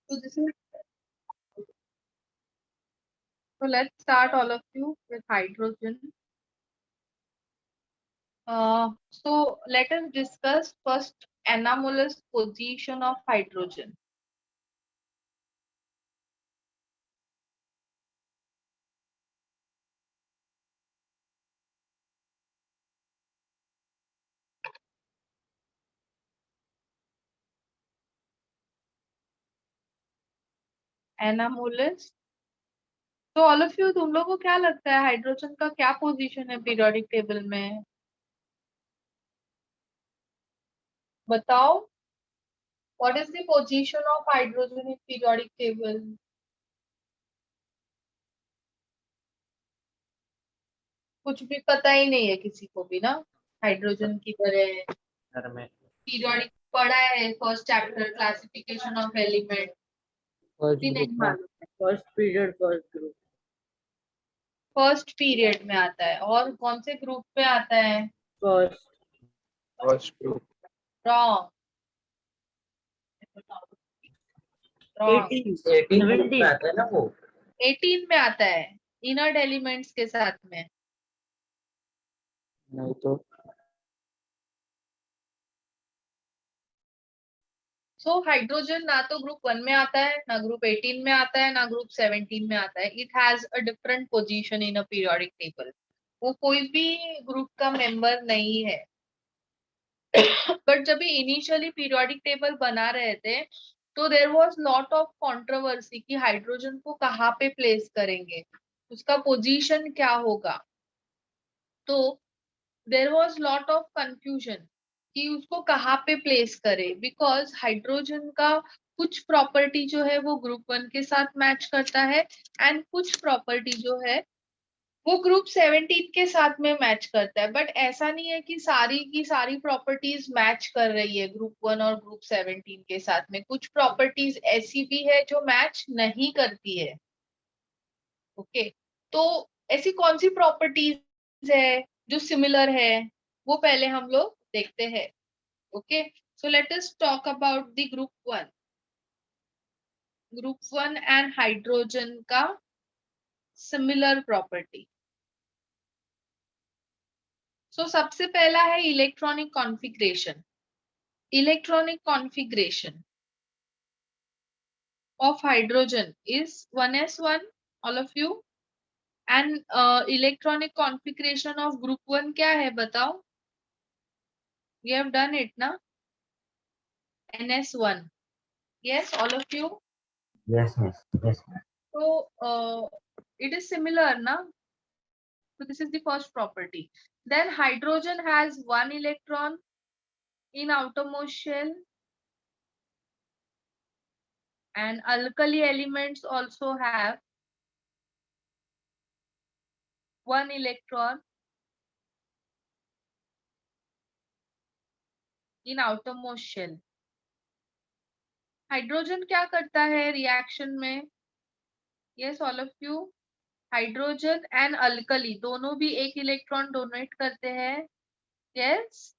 So this is so let's start all of you with hydrogen. So let us discuss first anomalous position of hydrogen. Anomalous. तो all of you तुम लोगों को क्या लगता है hydrogen का क्या पोजीशन है पीरियोडिक टेबल में? बताओ, what is the position of hydrogen in periodic table? कुछ भी पता ही नहीं है किसी को भी ना हाइड्रोजन की तरह। सर में पीरियोडिक पढ़ा है first chapter classification of element भी नहीं मालूम है। First period first group first period में आता है और कौन से ग्रुप में आता है? First group wrong. 18 में आता है ना वो 18 में आता है इनर्ट एलिमेंट्स के साथ में। नहीं तो सो हाइड्रोजन ना तो ग्रुप 1 में आता है, ना ग्रुप 18 में आता है, ना ग्रुप 17 में आता है। It has a different position in a periodic table. वो कोई भी ग्रुप का मेंबर नहीं है। बट जब इनिशियली पीरियोडिक टेबल बना रहे थे तो there was lot of controversy कि हाइड्रोजन को कहाँ पे प्लेस करेंगे, उसका पोजीशन क्या होगा। तो there was lot of confusion कि उसको कहाँ पे प्लेस करे, बिकॉज हाइड्रोजन का कुछ प्रॉपर्टी जो है वो ग्रुप 1 के साथ मैच करता है एंड कुछ प्रॉपर्टी जो है वो ग्रुप 17 के साथ में मैच करता है। बट ऐसा नहीं है कि सारी की सारी प्रॉपर्टीज मैच कर रही है ग्रुप 1 और ग्रुप 17 के साथ में। कुछ प्रॉपर्टीज ऐसी भी है जो मैच नहीं करती है। ओके, तो ऐसी कौन सी प्रॉपर्टीज है जो सिमिलर है वो पहले हम लोग देखते हैं। Okay, so let us talk about the group 1 and hydrogen का सिमिलर प्रॉपर्टी। सो सबसे पहला है electronic configuration. Electronic configuration of hydrogen is 1s1, all of you, and electronic configuration of group 1 क्या है बताओ? We have done it ना? ns1, yes, all of you. yes yes So it is similar ना? So this is the first property. Then hydrogen has one electron in outermost shell, and alkali elements also have one electron in outermost shell. Hydrogen क्या करता है reaction में? Yes all of you, hydrogen and alkali दोनों भी एक electron donate करते हैं। Yes,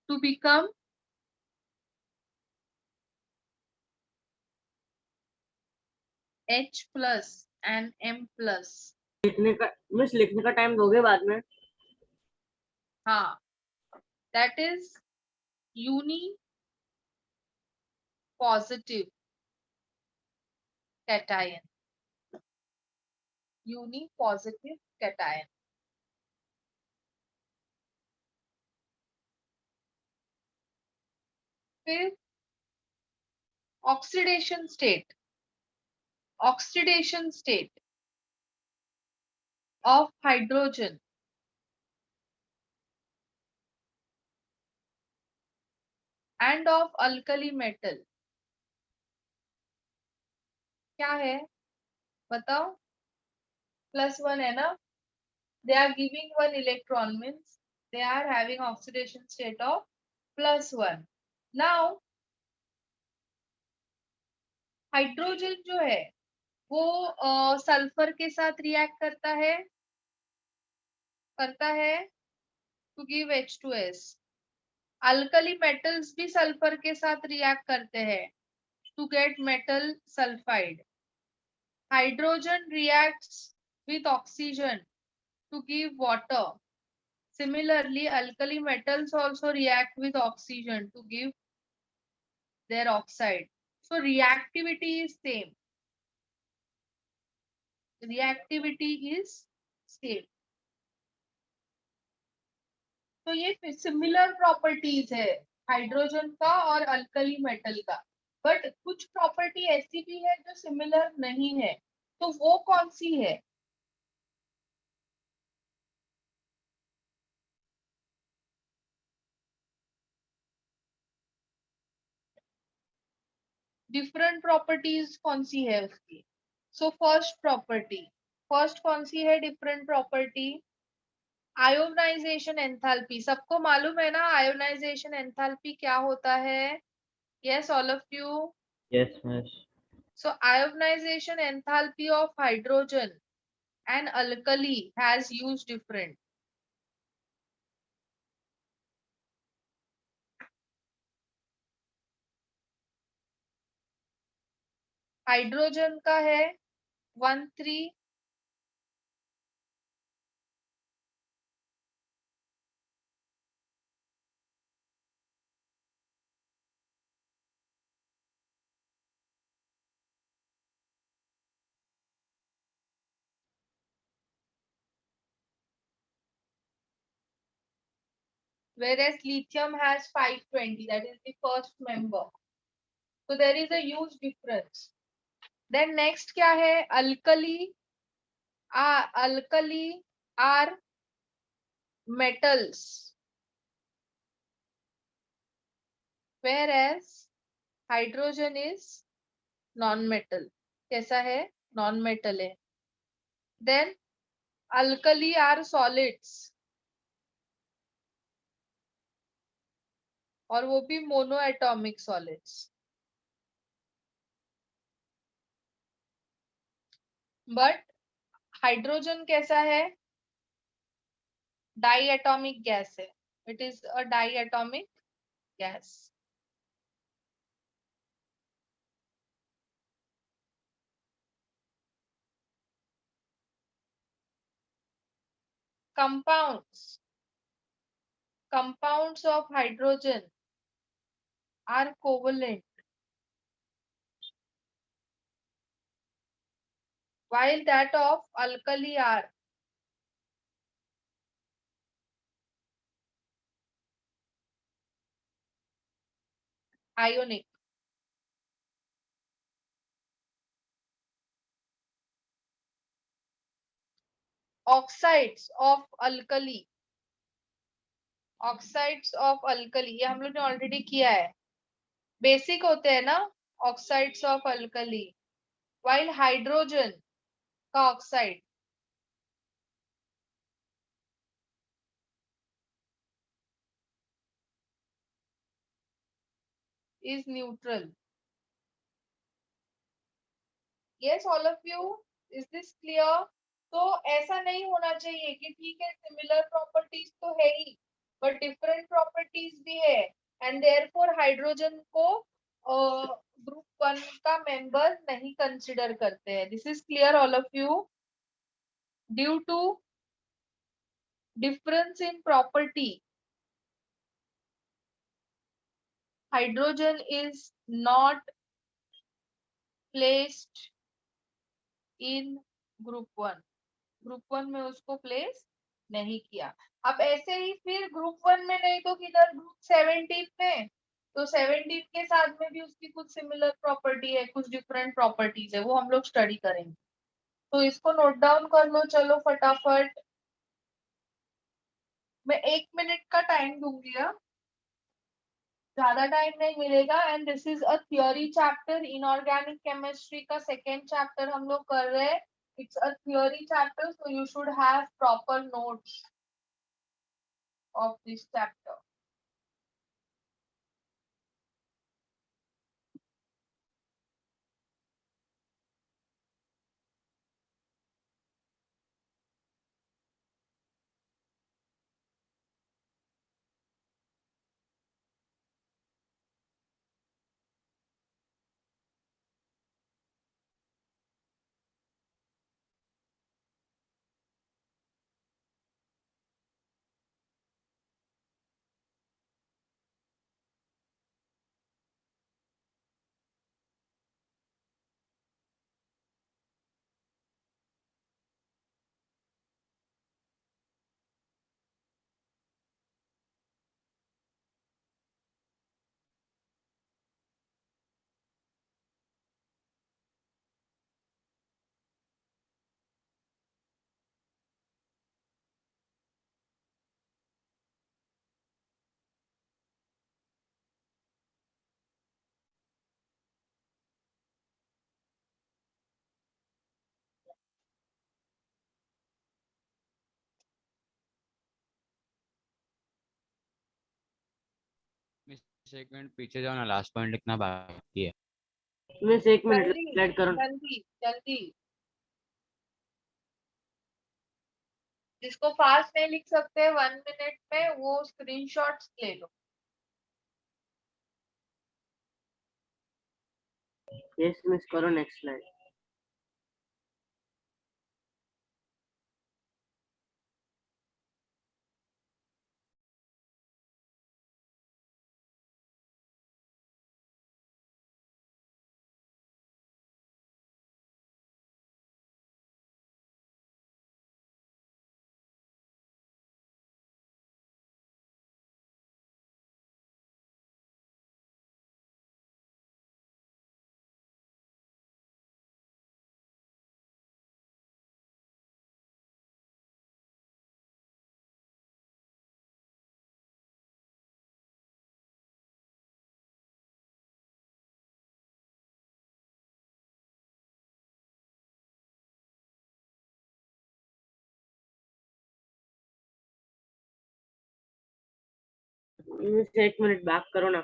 to become H plus and M plus. लिखने का टाइम दोगे बाद में? हाँ, that is unipositive cation. Unipositive cation. फिर oxidation state, oxidation state of hydrogen and of alkali metal क्या है बताओ? +1 है ना? They are giving one electron, means they are having oxidation state of +1. Now hydrogen जो है वो sulphur के साथ रिएक्ट करता है to give H2S। Alkali metals भी सल्फर के साथ रिएक्ट करते हैं to get metal sulphide. Hydrogen reacts with oxygen to give water. Similarly, alkali metals also react with oxygen to give their oxide. So reactivity is same. Reactivity is same. तो ये similar properties है hydrogen का और alkali metal का. But कुछ property ऐसी भी है जो सिमिलर नहीं है. तो वो कौन सी है? डिफरेंट प्रॉपर्टीज कौन सी है उसकी? सो फर्स्ट कौन सी है डिफरेंट प्रॉपर्टी? Ionisation enthalpy. सबको मालूम है ना आयोनाइजेशन एंथैल्पी क्या होता है? Yes all of you. Yes, miss. So ionization enthalpy of hydrogen and alkali has used different. Hydrogen का है 1,3. Whereas lithium has 520, that is the first member. So there is a huge difference. Then next क्या है? alkali are metals, whereas hydrogen is non-metal. कैसा है? Non-metal है. Then alkali are solids, और वो भी मोनोएटॉमिक सॉलिड्स. बट हाइड्रोजन कैसा है? डाइएटॉमिक गैस है. It is a diatomic gas. compounds of hydrogen are covalent, while that of alkali are ionic. Oxides of alkali ये हम लोग ने ऑलरेडी किया है. बेसिक होते हैं ना oxides of alkali. while hydrogen का oxide is neutral. Yes, all of you, is this clear? तो ऐसा नहीं होना चाहिए कि ठीक है सिमिलर प्रॉपर्टीज तो है ही बट डिफरेंट प्रॉपर्टीज भी है एंड देयरफॉर हाइड्रोजन को ग्रुप 1 का मेंबर नहीं कंसिडर करते हैं. This is clear all of you. Due to difference in property hydrogen is not placed in group 1 में उसको प्लेस नहीं किया. अब ऐसे ही फिर ग्रुप 1 में नहीं तो किधर ग्रुप 17 में. तो 17 के साथ में भी उसकी कुछ सिमिलर प्रॉपर्टी है कुछ डिफरेंट प्रॉपर्टीज है वो हम लोग स्टडी करेंगे. तो इसको नोट डाउन कर लो चलो फटाफट. मैं 1 मिनट का टाइम दूंगी. ज्यादा टाइम नहीं मिलेगा. And this is a theory chapter. Inorganic chemistry का सेकेंड चैप्टर हम लोग कर रहे हैं. It's a theory chapter so you should have proper notes of this chapter. एक मिनट पीछे जाओ ना, लास्ट पॉइंट लिखना बाकी है। मिस एक मिनट जल्दी स्लाइड करो। जल्दी जल्दी, जिसको फास्ट नहीं लिख सकते 1 मिनट में वो स्क्रीनशॉट्स ले लो। यस मिस करो नेक्स्ट स्लाइड। मिस एक मिनट बैक करो ना।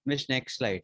Miss next slide.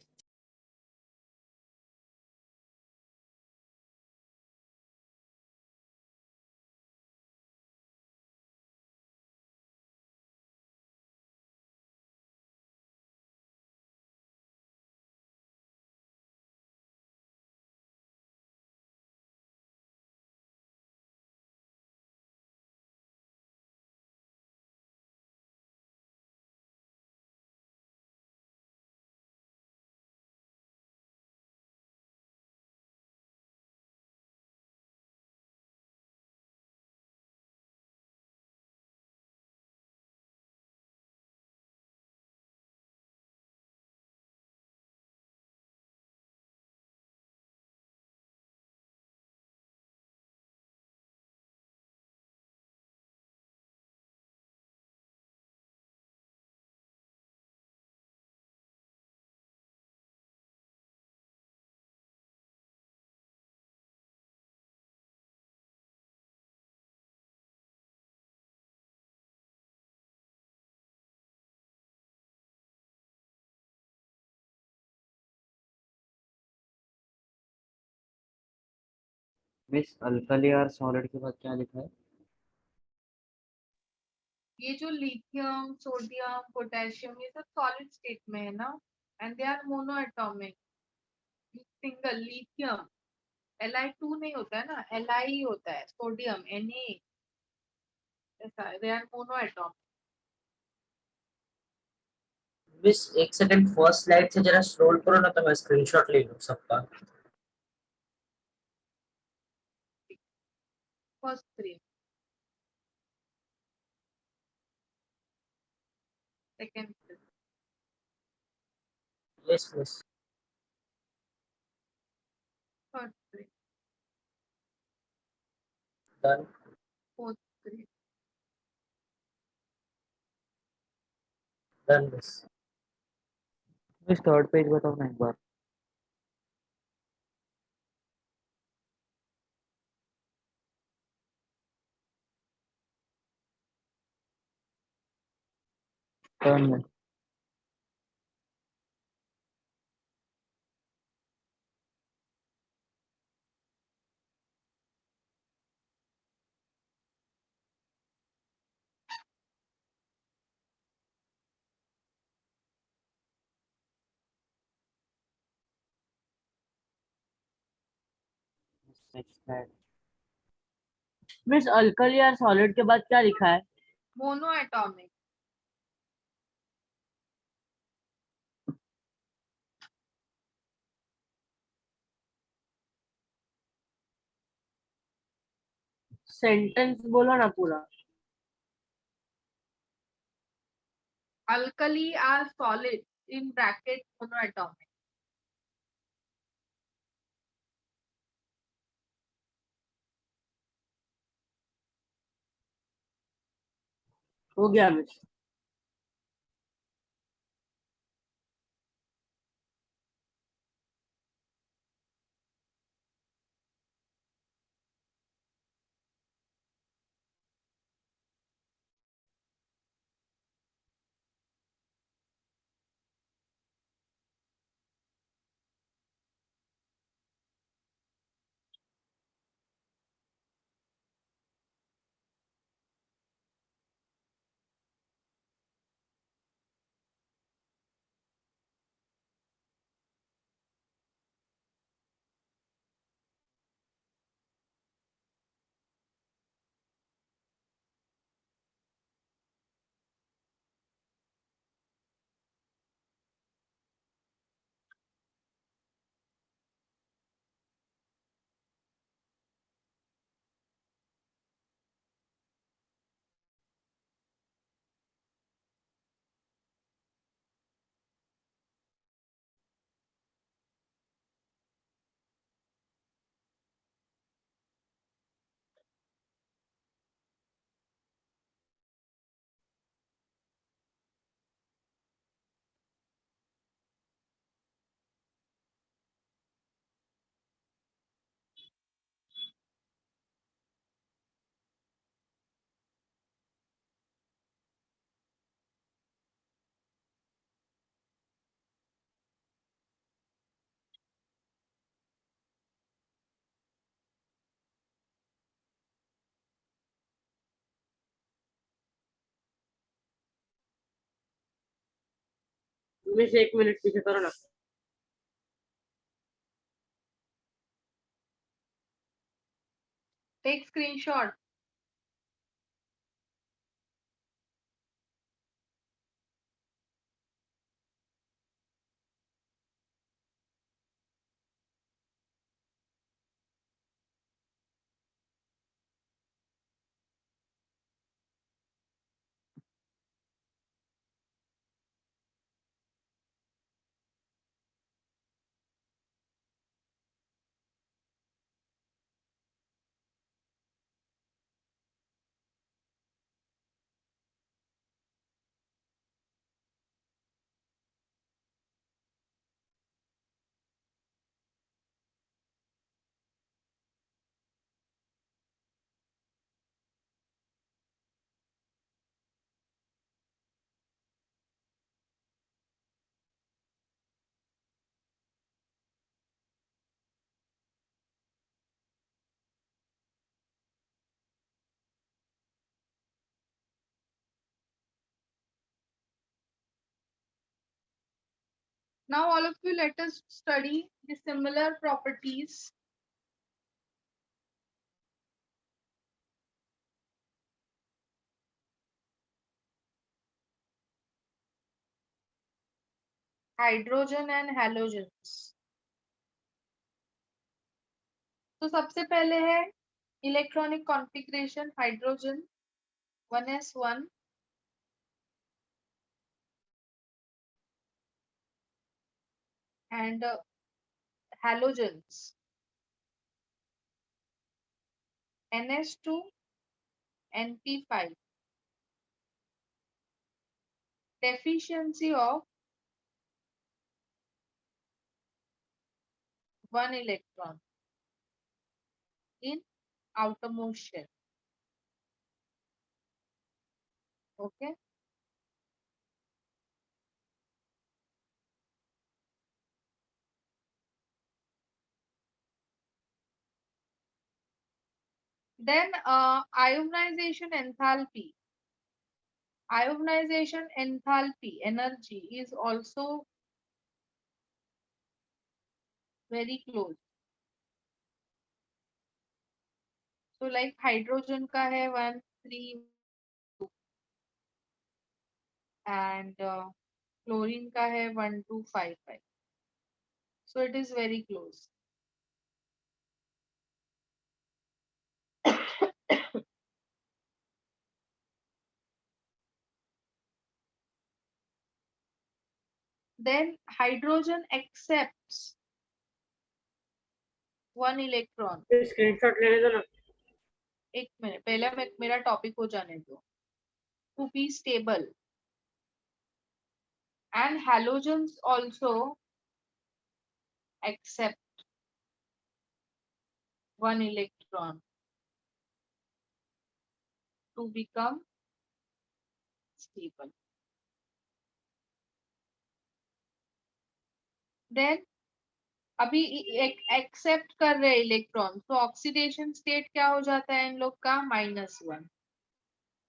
Miss alkali और सॉलिड के बाद क्या लिखा है? ये जो लिथियम, सोडियम, पोटेशियम ये सब सॉलिड स्टेट में है ना, and they are monoatomic. Single lithium Li2 नहीं होता है ना, Li होता है। सोडियम Na, ऐसा they are monoatomic. Miss एक सेकंड फर्स्ट स्लाइड से जरा स्क्रॉल करो ना, तो मैं स्क्रीनशॉट ले लूं सबका। First 3, second 3, yes miss third 3, done. Fourth 3। Done miss. Miss third page बताओ ना एक बार। Done miss. Next slide. Miss alkali और सॉलिड के बाद क्या लिखा है? Mono atomic. सेंटेंस बोलो ना पूरा। Alkali are solid in bracket monoatomic. हो गया मिस। मिस 1 मिनट पीछे करो ना। Take screenshot. Now all of you let us study the similar properties hydrogen and halogens. तो सबसे पहले है electronic configuration hydrogen 1s1 and halogens ns2 np5. Deficiency of 1 electron in outermost shell. Okay. Then ionization enthalpy. Ionization enthalpy energy is also very close. So like hydrogen का है 1 3 and chlorine का है 1 2 5 5. So it is very close. then hydrogen accepts one electron. Screenshot लेने दो ना. एक minute पहले मेरा टॉपिक हो जाने दो. To be stable, and halogens also accept one electron to become stable. Then अभी एक्सेप्ट कर रहे इलेक्ट्रॉन, तो ऑक्सीडेशन स्टेट क्या हो जाता है इन लोग का? -1.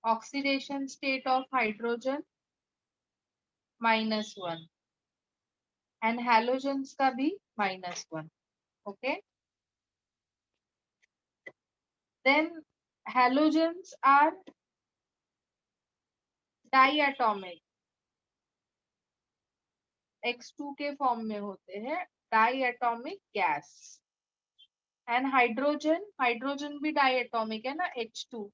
Oxidation state of hydrogen -1 and halogens का भी -1. Okay, then halogens are diatomic, X2 के फॉर्म में होते हैं, डाइएटॉमिक गैस. एंड हाइड्रोजन भी डाइएटॉमिक है ना, H2,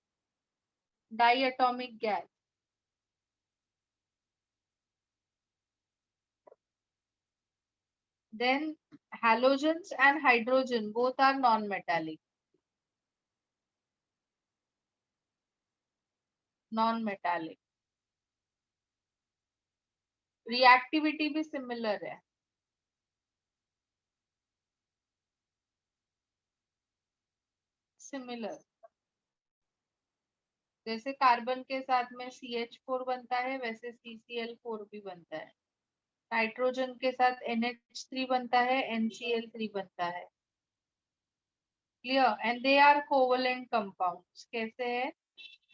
diatomic gas. Then halogens and hydrogen both are non-metallic. Non-metallic. Reactivity भी similar है. Similar. जैसे कार्बन के साथ में CH4 बनता है, वैसे CCl4 भी बनता है. नाइट्रोजन के साथ NH3 बनता है, NCl3 बनता है. Clear? And they are covalent compounds. कैसे है?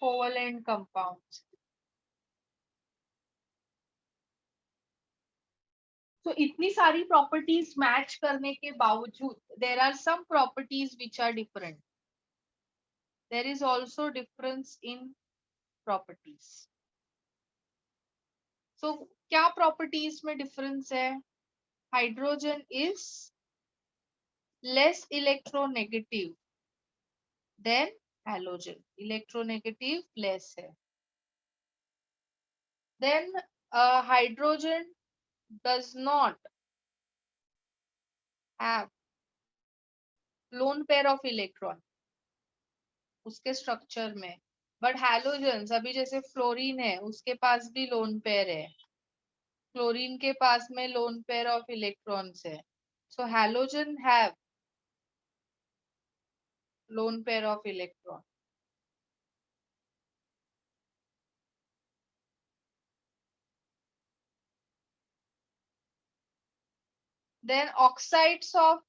Covalent compounds. तो इतनी सारी प्रॉपर्टीज मैच करने के बावजूद there are some properties which are different. There is also difference in properties. So क्या प्रॉपर्टीज में डिफरेंस है? Hydrogen is less electronegative than halogen. Electronegative less है. Then hydrogen does not have lone pair of electron उसके structure में, but halogens अभी जैसे fluorine है उसके पास भी लोन पेयर है. क्लोरीन के पास में लोन पेयर ऑफ इलेक्ट्रॉन्स है. So halogen have lone pair of electron. Then oxides of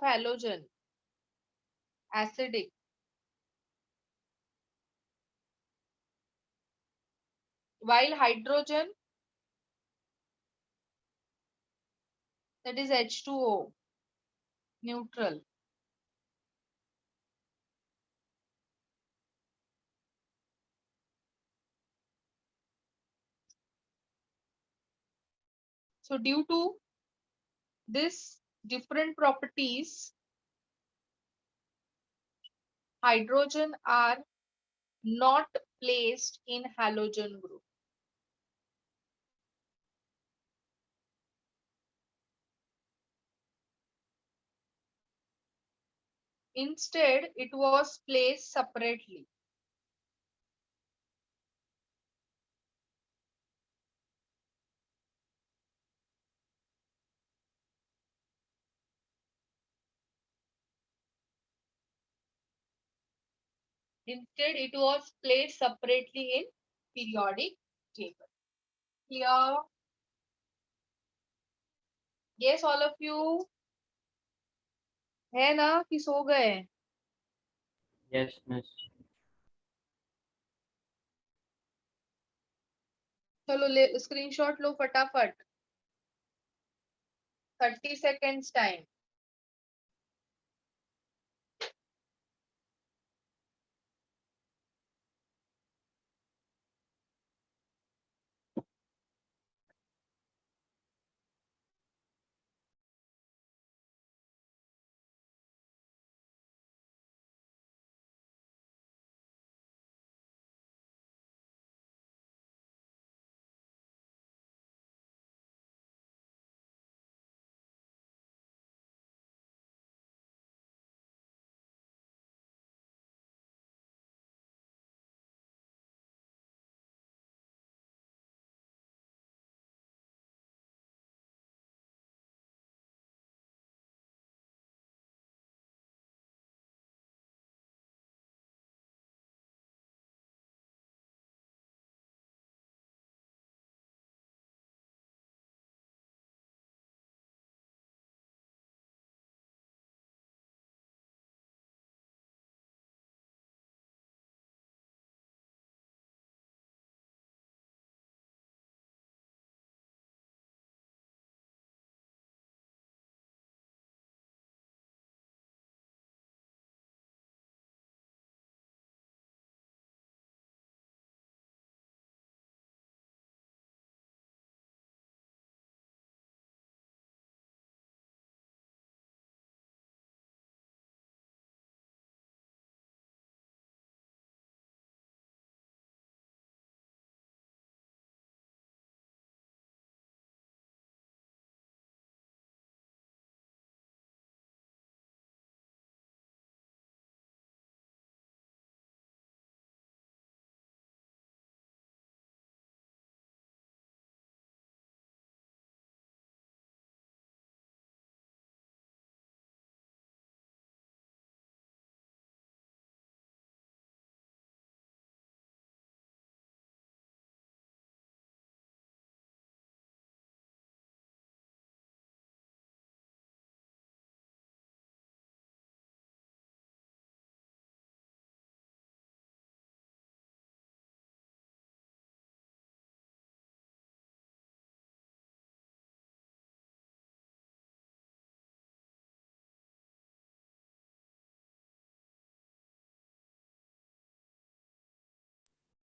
halogen acidic. While hydrogen, that is H2O, neutral. So due to this different properties, hydrogen are not placed in halogen group. Instead, it was placed separately. Instead, it was placed separately in periodic table. Clear? Yes, all of you? है ना कि सो गए? Yes miss. चलो ले screenshot लो फटाफट. 30 seconds time.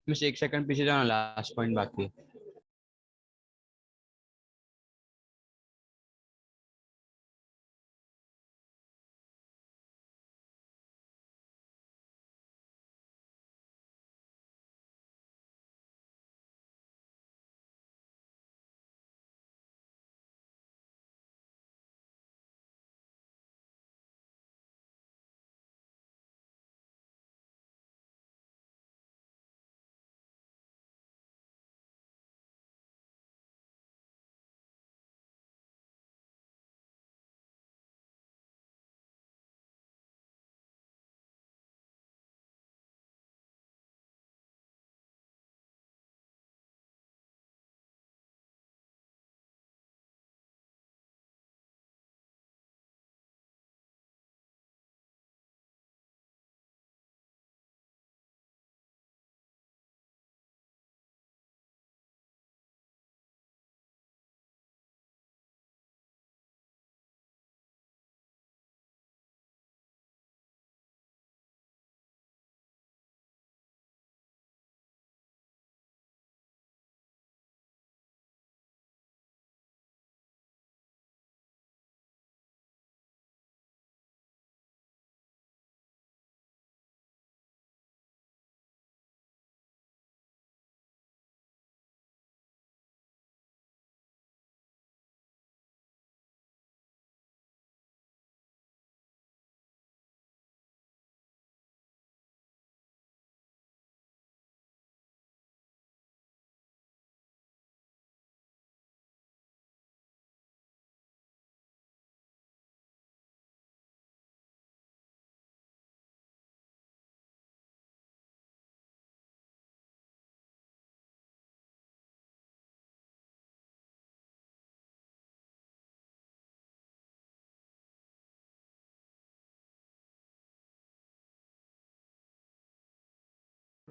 Miss 1 second पीछे जाना, last point बाकी है।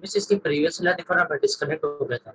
मिस इसकी प्रीवियस वाला देखो ना, मैं डिस्कनेक्ट हो गया था।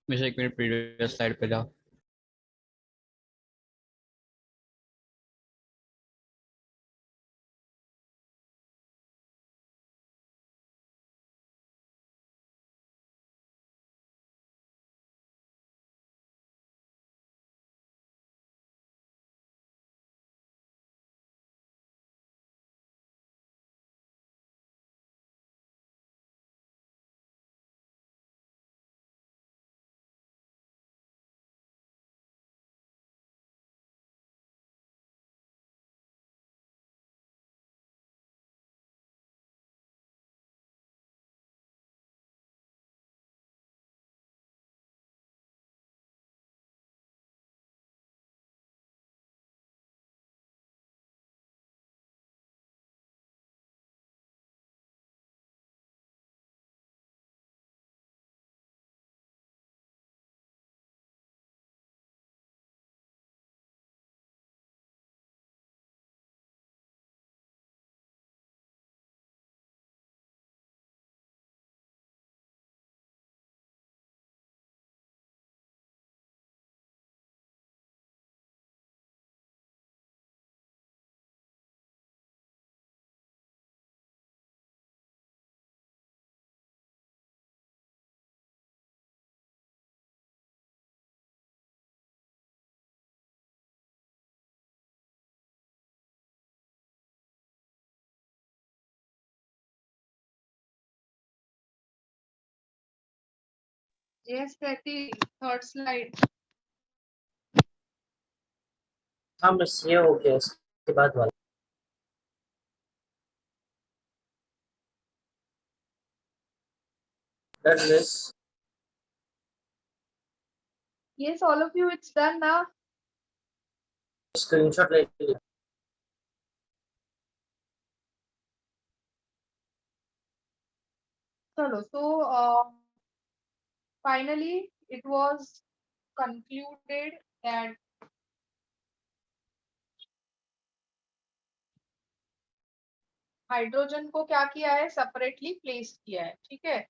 मिस 1 मिनट प्रीवियस स्लाइड पे जाओ। Yes, Patty, third slide. हाँ मिस ये हो गया, इसके बाद वाला done miss. Yes, all of you, it's done now. Screenshot ले लिया। चलो, so finally it was concluded that hydrogen को क्या किया है, सेपरेटली प्लेस किया है, ठीक है।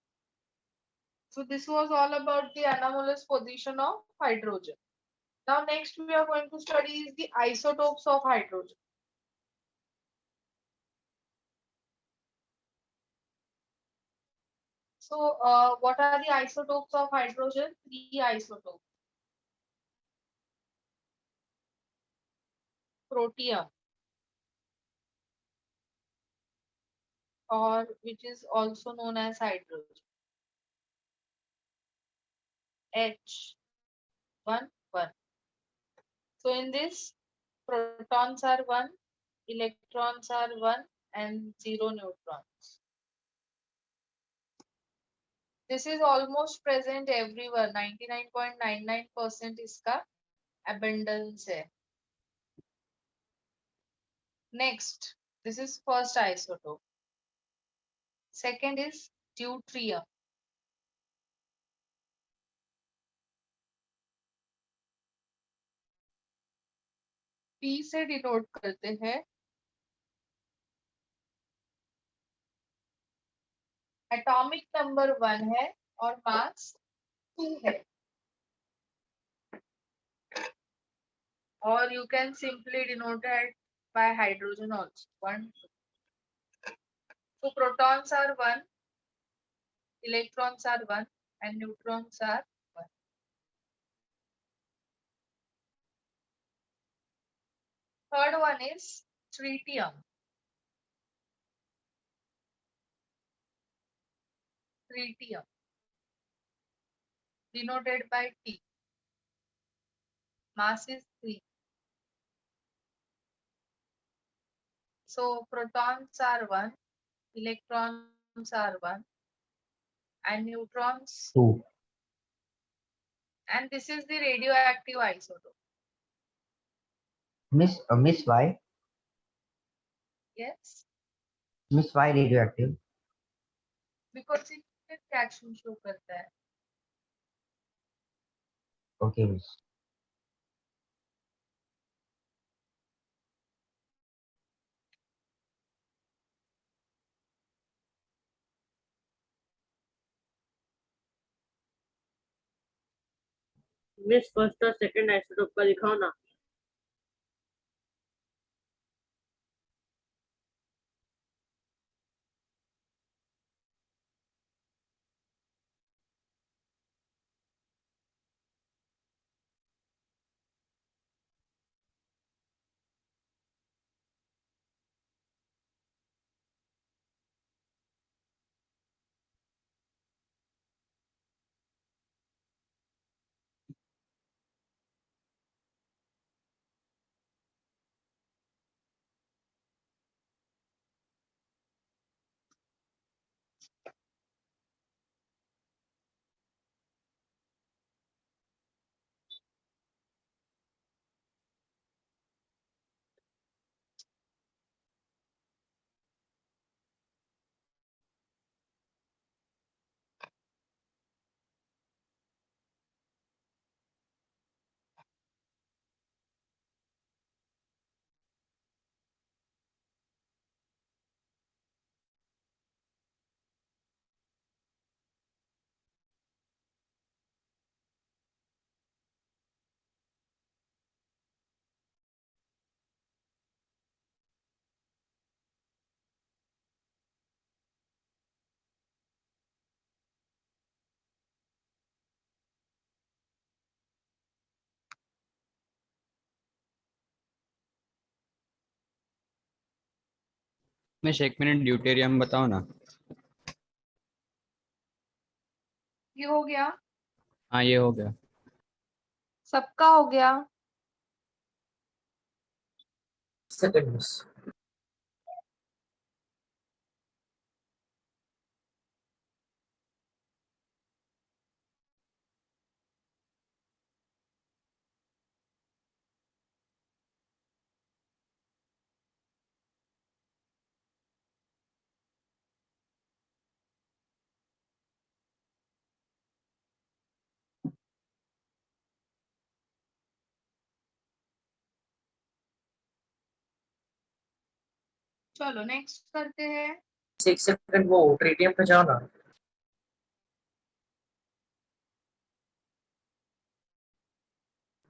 So this was all about the anomalous position of hydrogen. Now next we are going to study is the isotopes of hydrogen. So what are the isotopes of hydrogen? Three isotopes. Protium, or which is also known as hydrogen. H1 1. So in this, protons are 1, electrons are 1, and 0 neutrons. This is almost present everywhere. 99.99% इसका abundance है. Next, this is first isotope. Second is deuterium. P से denote करते हैं. Atomic number 1 है और मास 2 है. Or you can simply denote it by hydrogen also. 1, 2. So protons are 1, electrons are 1, and neutrons are 1. Third one is tritium. Tritium, denoted by T. Mass is 3. So protons are 1, electrons are 1, and neutrons 2. And this is the radioactive isotope. Miss Y? Yes, Miss Y radioactive? because it reaction show करता है. Okay, miss. Miss first और second isotope का दिखाओ ना. Miss 1 minute deuterium बताओ ना. ये हो गया, हाँ ये हो गया. सबका हो गया. Second miss. चलो नेक्स्ट करते हैं। एक सेकंड वो ट्रीटियम पे जाओ ना।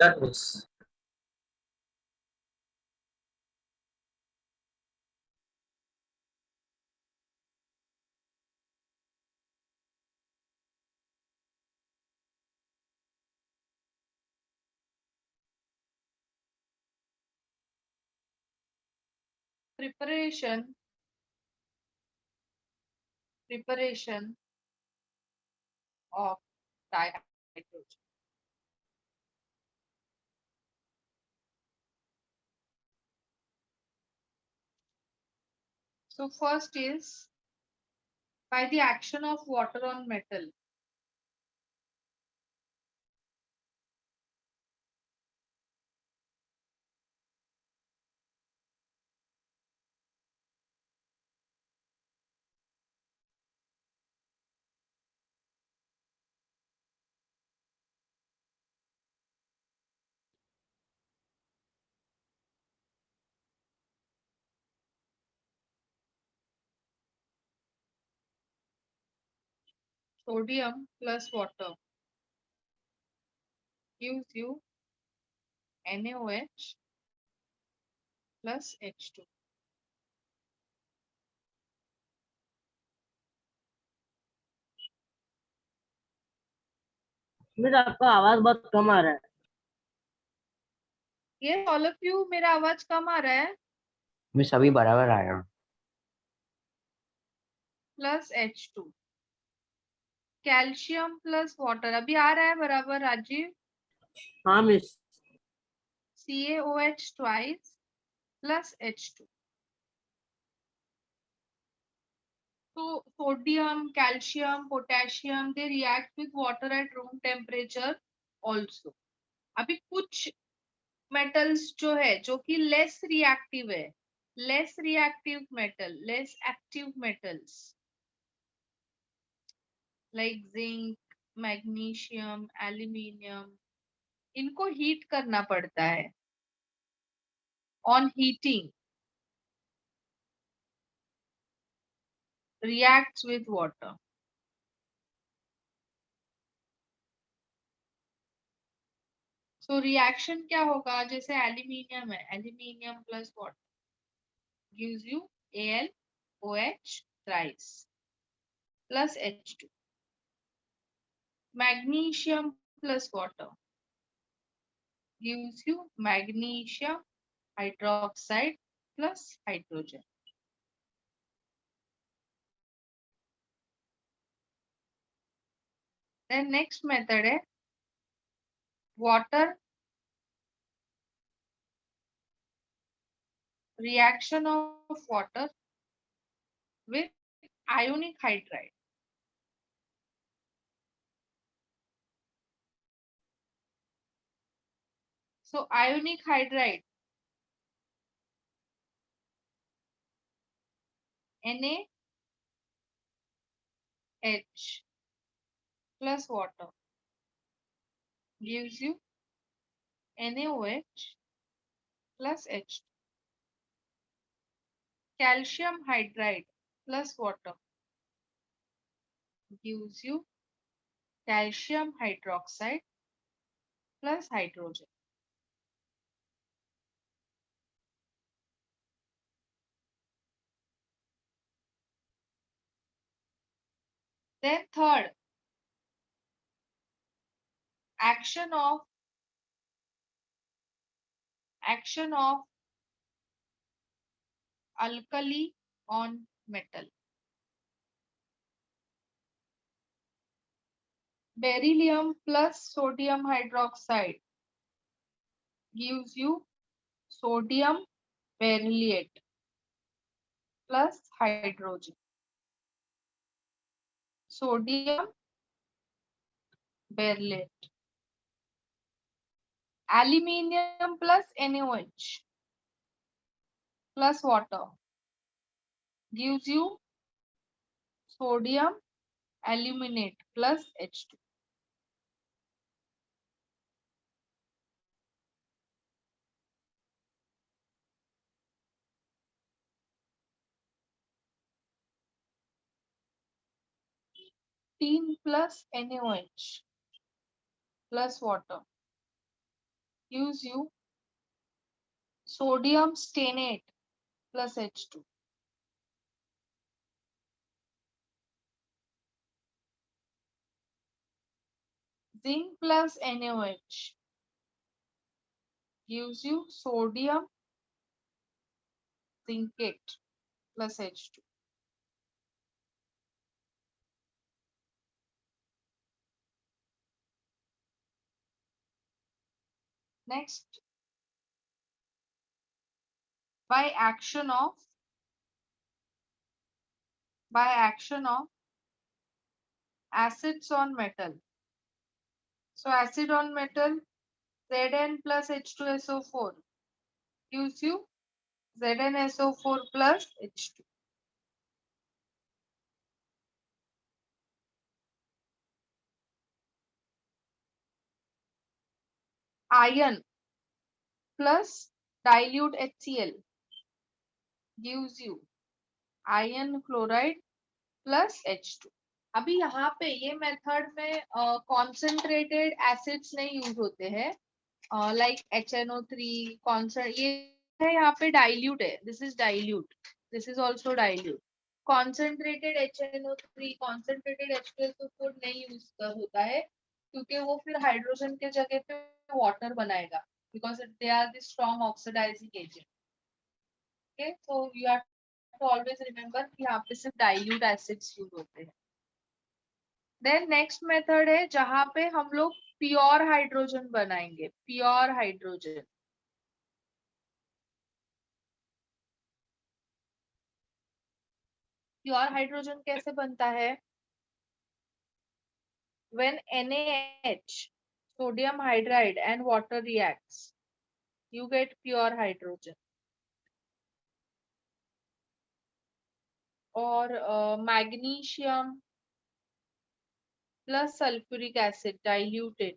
Done miss. preparation of dihydrogen. So first is by the action of water on metal. Sodium plus water gives you NaOH plus H2. Miss आपका आवाज बहुत कम आ रहा है। Yes, all of you, मेरा आवाज कम आ रहा है। मिस अभी बराबर आया। Plus H2, calcium plus water अभी आ रहा है बराबर राजीव। हाँ miss. CaOH twice plus H2. So sodium, calcium, potassium, they react with water at room temperature also. अभी कुछ metals जो है जो कि less reactive है, less reactive metal, less active metals like zinc, magnesium, aluminium, इनको हीट करना पड़ता है। On heating reacts with water. So reaction क्या होगा, जैसे एल्यूमिनियम है, aluminium plus water gives you AlOH thrice plus H2. Magnesium plus water gives you magnesium hydroxide plus hydrogen. Then next method है water reaction of water with ionic hydride. So ionic hydride NaH plus water gives you NaOH plus H2. Calcium hydride plus water gives you calcium hydroxide plus hydrogen. Then third, action of alkali on metal. Beryllium plus sodium hydroxide gives you sodium berylliate plus hydrogen. Sodium berylliate. Aluminium plus NaOH plus water gives you sodium aluminate plus H2. 15 plus NaOH plus water gives you sodium stenate plus H2. Zinc plus NaOH gives you sodium zincate plus H2. Next, by action of acids on metal. So acid on metal, Zn plus H2SO4 gives you ZnSO4 plus H2. Iron plus dilute HCl gives you iron chloride plus H2. अभी यहाँ पे ये method में concentrated acids नहीं use होते हैं, like HNO3 consent, ये है यहाँ पे डाइल्यूट है, this is dilute, this is also dilute. Concentrated HNO3 concentrated H2SO4 नहीं यूज होता है क्योंकि वो फिर हाइड्रोजन के जगह पे वाटर बनाएगा, because they are the strong oxidising agent. Okay, so you have to always remember कि यहाँ पे सिर्फ डाइल्यूट एसिड्स यूज होते हैं. देन नेक्स्ट मेथड है जहां पे हम लोग प्योर हाइड्रोजन बनाएंगे. प्योर हाइड्रोजन, प्योर हाइड्रोजन कैसे बनता है? When NaH, sodium hydride and water reacts, you get pure hydrogen. और magnesium plus sulfuric acid diluted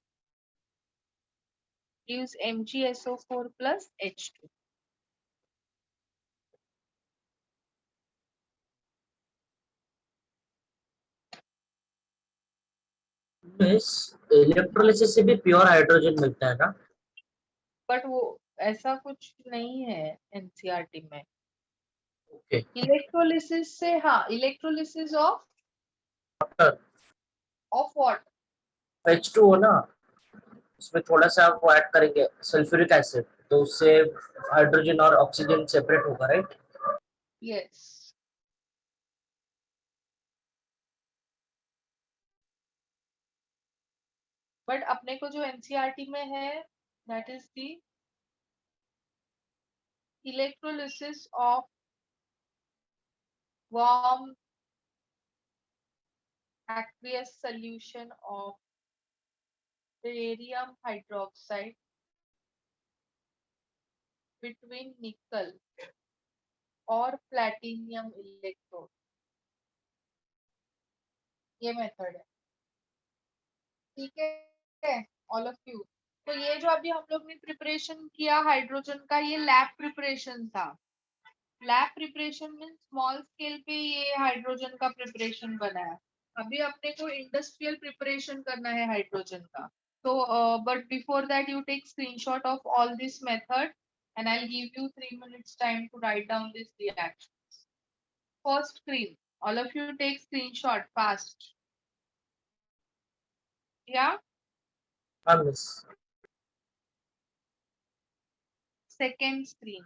gives MgSO4 plus H2. Miss electrolysis से भी प्योर हाइड्रोजन मिलता है ना? बट वो ऐसा कुछ नहीं है एनसीईआरटी में. ओके. इलेक्ट्रोलिसिस से, हाँ, इलेक्ट्रोलिसिस ऑफ व्हाट? H2O ना, उसमें थोड़ा सा वो ऐड करेंगे सल्फ्यूरिक एसिड, तो उससे हाइड्रोजन और ऑक्सीजन सेपरेट होगा, राइट? यस. बट अपने को जो एनसीईआरटी में है that is the electrolysis of warm aqueous solution of barium hydroxide between nickel और platinum electrode. ये मेथड है, ठीक है ऑल ऑफ यू. तो ये जो अभी हम लोग ने प्रिपरेशन किया हाइड्रोजन का, ये लैब प्रिपरेशन था. Lab preparation mean small scale पे ये हाइड्रोजन का प्रिपरेशन बनाया. अभी अपने को इंडस्ट्रियल प्रिपरेशन करना है हाइड्रोजन का. So, but before that, you take screenshot of all this method, and I'll give you 3 minutes time to write down these reactions. First screen, all of you take screenshot fast. Yeah. हाँ miss. Second screen.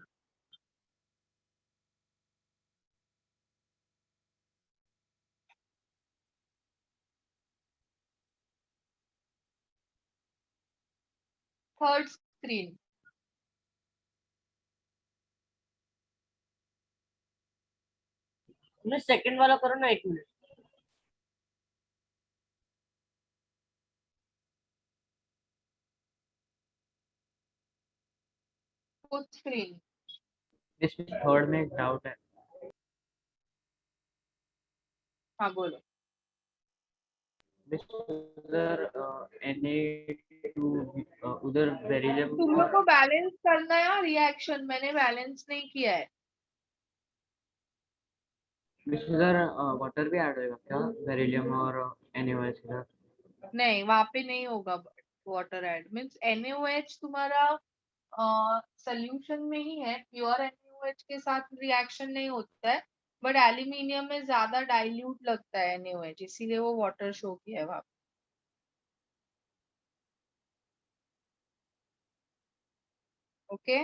Third screen. Miss second वाला करो ना, 1 minute. Fourth screen. इसमें third में एक doubt है. हाँ बोलो. उधर Na2 उधर बेरिलियम तुम लोग को बैलेंस करना है रिएक्शन, मैंने बैलेंस नहीं किया है. मिस इधर वाटर भी ऐड होएगा क्या, बेरिलियम और NaOH इधर? नहीं, वहां पे नहीं होगा वाटर ऐड। मीन्स NaOH तुम्हारा सोल्यूशन में ही है, प्योर NaOH के साथ रिएक्शन नहीं होता है, बट एल्यूमिनियम में ज्यादा डाइल्यूट लगता है NaOH, इसीलिए वो वाटर शो किया है वहां पे। Okay,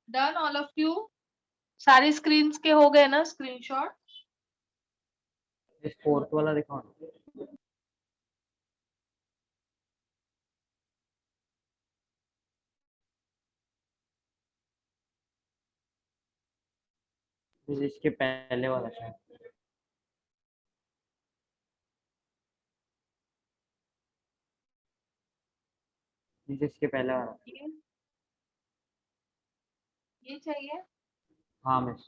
done all of you. सारी स्क्रीन्स के हो गए ना स्क्रीनशॉट? इस फोर्थ वाला दिखाओ ना। मिस इसके पहले वाला शायद। मिस इसके पहले वाला। ये चाहिए? हाँ मिस।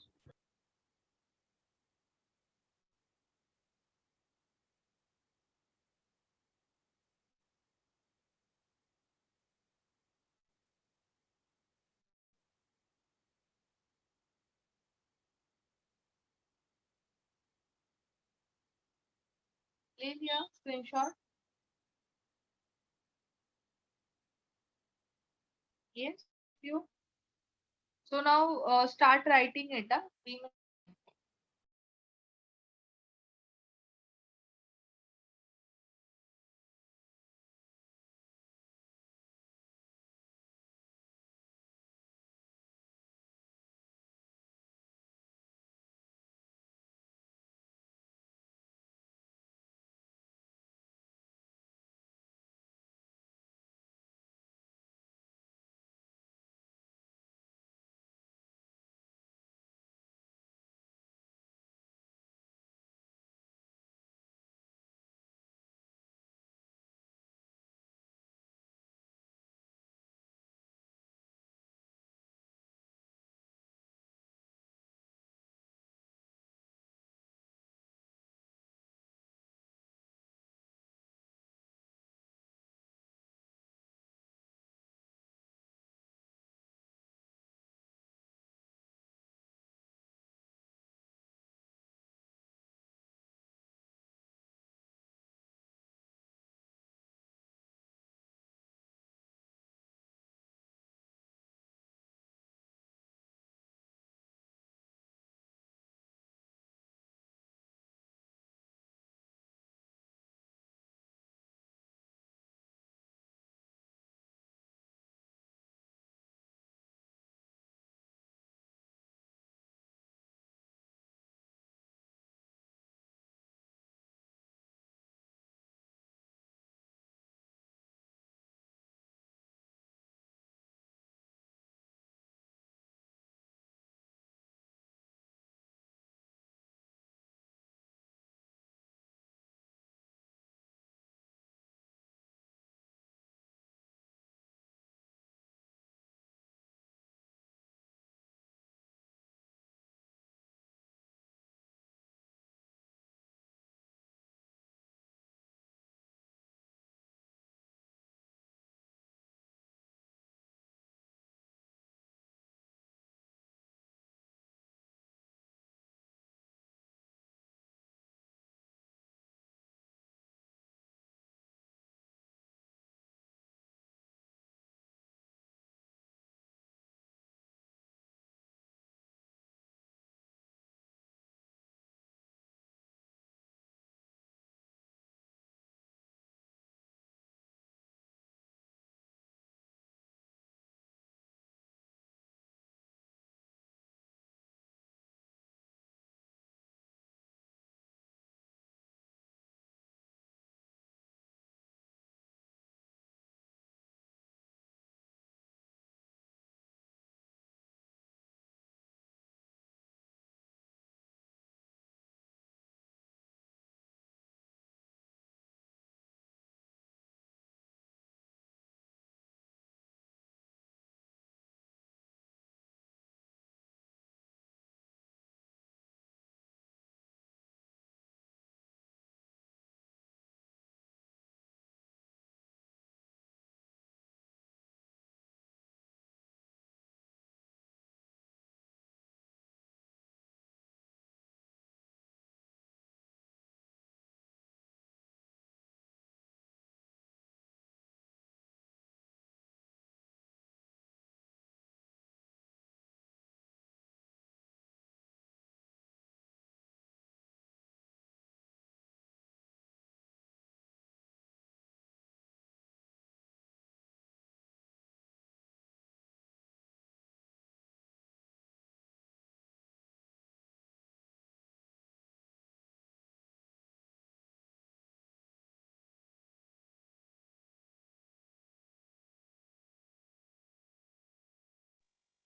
ले लिया screenshot? Yes, you. So now start writing it.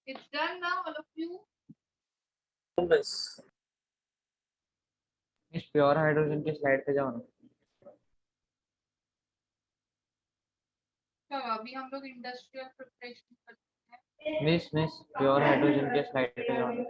It's done now, all of you. Miss miss pure hydrogen की स्लाइड पे जाओ ना। तो अभी हम लोग इंडस्ट्रियल प्रिपरेशन करते हैं। मिस प्योर हाइड्रोजन के स्लाइड पे जाओ ना।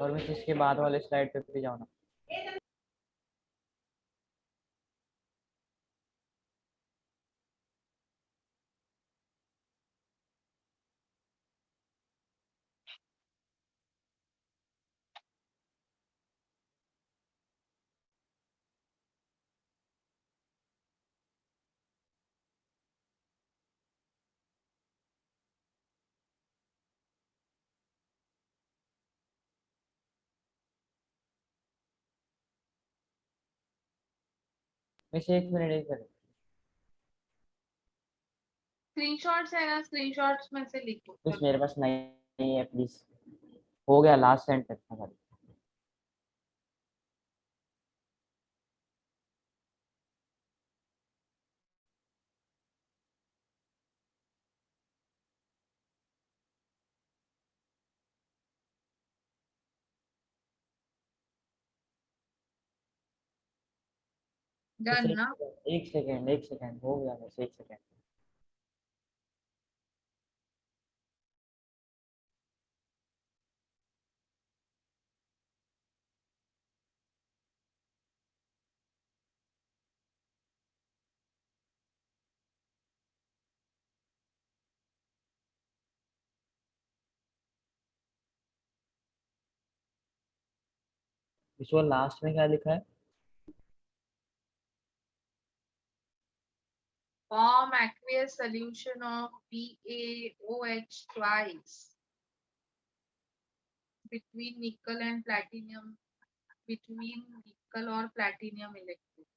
और मिस इसके बाद वाले स्लाइड पे भी जाओ ना। मिस एक मिनट। स्क्रीनशॉट्स है ना, स्क्रीनशॉट्स में से लिखो। मिस मेरे पास नहीं है प्लीज। हो गया लास्ट सेंटेंस था। डन ना। एक सेकेंड हो गया बस एक सेकेंड। विजुअल लास्ट में क्या लिखा है? Form aqueous solution of BaOH twice between nickel and platinum, between nickel और platinum electrode.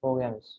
हो गया miss.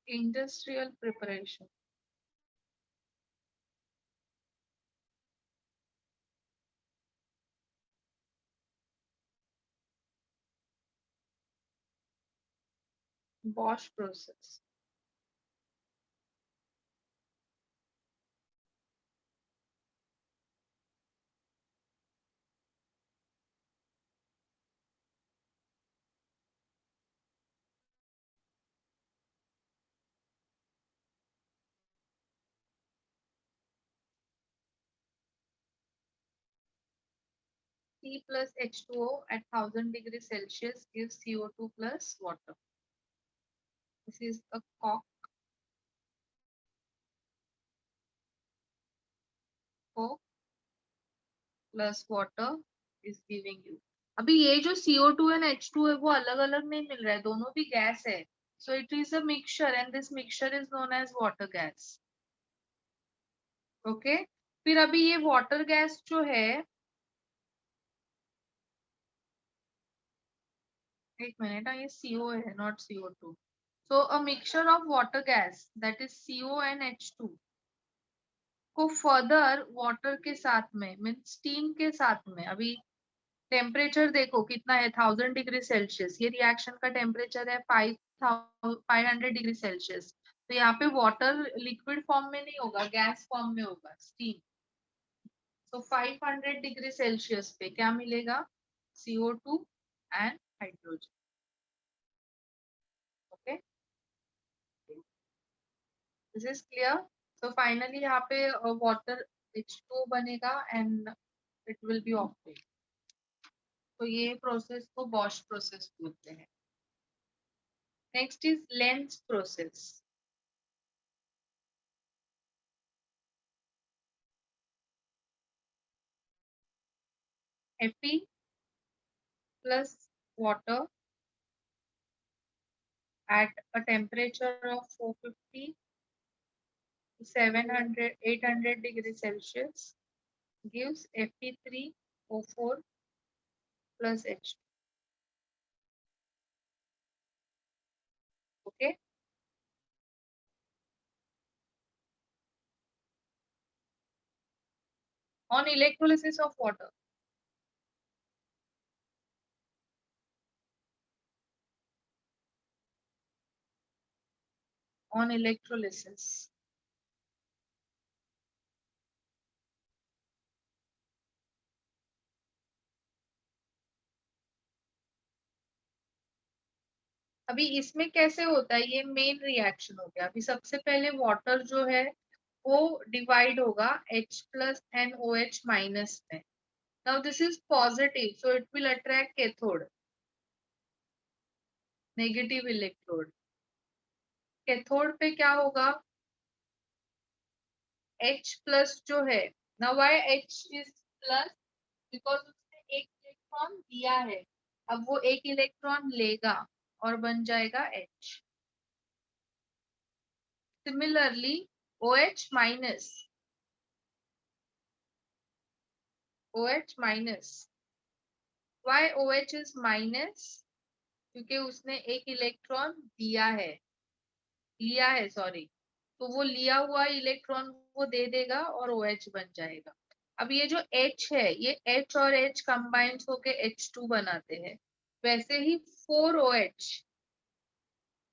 Industrial preparation. Bosch process. C plus H2O at 1000 degrees Celsius gives CO2 plus water. This is a cock plus water is giving you. अभी ये जो CO2 and H2 है वो अलग अलग नहीं मिल रहा है, दोनों भी गैस है. So it is a mixture and this mixture is known as water gas. Okay? फिर अभी ये water gas जो है, एक मिनट, ये CO है not CO2. So a mixture of water gas that is CO and H2 को further water के साथ में मीन्स steam के साथ में, अभी टेम्परेचर देखो कितना है 1000 डिग्री सेल्सियस, ये रिएक्शन का टेम्परेचर है 500 डिग्री सेल्सियस। तो यहाँ पे वाटर लिक्विड फॉर्म में नहीं होगा, गैस फॉर्म में होगा, स्टीम। तो 500 डिग्री सेल्सियस पे क्या मिलेगा? CO2 and hydrogen. Okay, this is clear. तो फाइनली यहाँ पे वाटर H2O बनेगा and it will be octane. तो ये प्रोसेस को बॉश प्रोसेस बोलते हैं। Next is lens process. Fe plus water at a temperature of 450 to 700 800 degrees Celsius gives Fe3O4 plus H2. Okay. On electrolysis of water, on electrolysis, अभी इसमें कैसे होता है, ये मेन रिएक्शन हो गया। अभी सबसे पहले वाटर जो है वो डिवाइड होगा H plus and OH minus में। Now this is positive, so it will attract cathode, negative electrode। Cathode पे क्या होगा? H plus जो है, now why H is plus? Because उसने एक इलेक्ट्रॉन दिया है, अब वो एक इलेक्ट्रॉन लेगा और बन जाएगा H। Similarly, OH minus, OH minus, why OH is minus? क्योंकि उसने एक इलेक्ट्रॉन दिया है, लिया है सॉरी, तो वो लिया हुआ इलेक्ट्रॉन वो दे देगा और OH बन जाएगा। अब ये जो H है, ये H और H कंबाइन होके H2 बनाते हैं। वैसे ही 4OH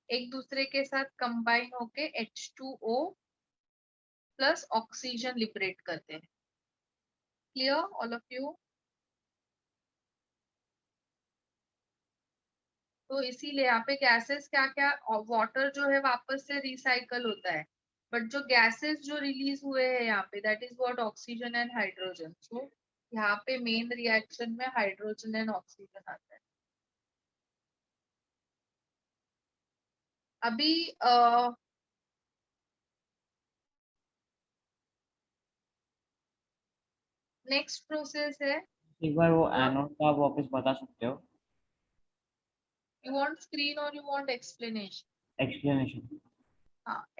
एक दूसरे के साथ कंबाइन होके H2O प्लस ऑक्सीजन लिबरेट करते हैं। Clear all of you? तो इसीलिए यहाँ पे गैसेस क्या क्या, वाटर जो है वापस से रिसाइकल होता है, बट जो गैसेस जो रिलीज हुए हैं यहाँ पे, that is what oxygen and hydrogen. So यहाँ पे मेन रिएक्शन में हाइड्रोजन एंड ऑक्सीजन आता है। अभी नेक्स्ट प्रोसेस है, एक बार वो एनोड का आप वापस बता सकते हो? यू वांट स्क्रीन और you want explanation? Explanation.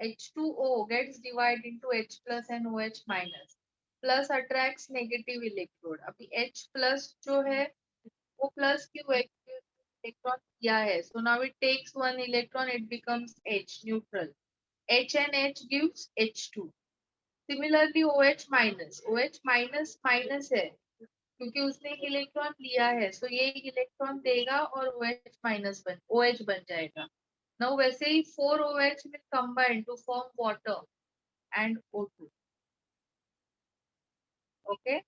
H2O gets divided into H plus and OH minus. Plus attracts negative electrode. अभी H plus जो है वो plus क्यों है? इलेक्ट्रॉन दिया है, so now it takes one electron, it becomes H neutral. H and H gives H2. Similarly OH minus, OH minus minus है क्योंकि उसने एक इलेक्ट्रॉन लिया है, so ये इलेक्ट्रॉन देगा और OH minus OH बन जाएगा। Now वैसे ही 4OH will combine to form water and O2. Okay,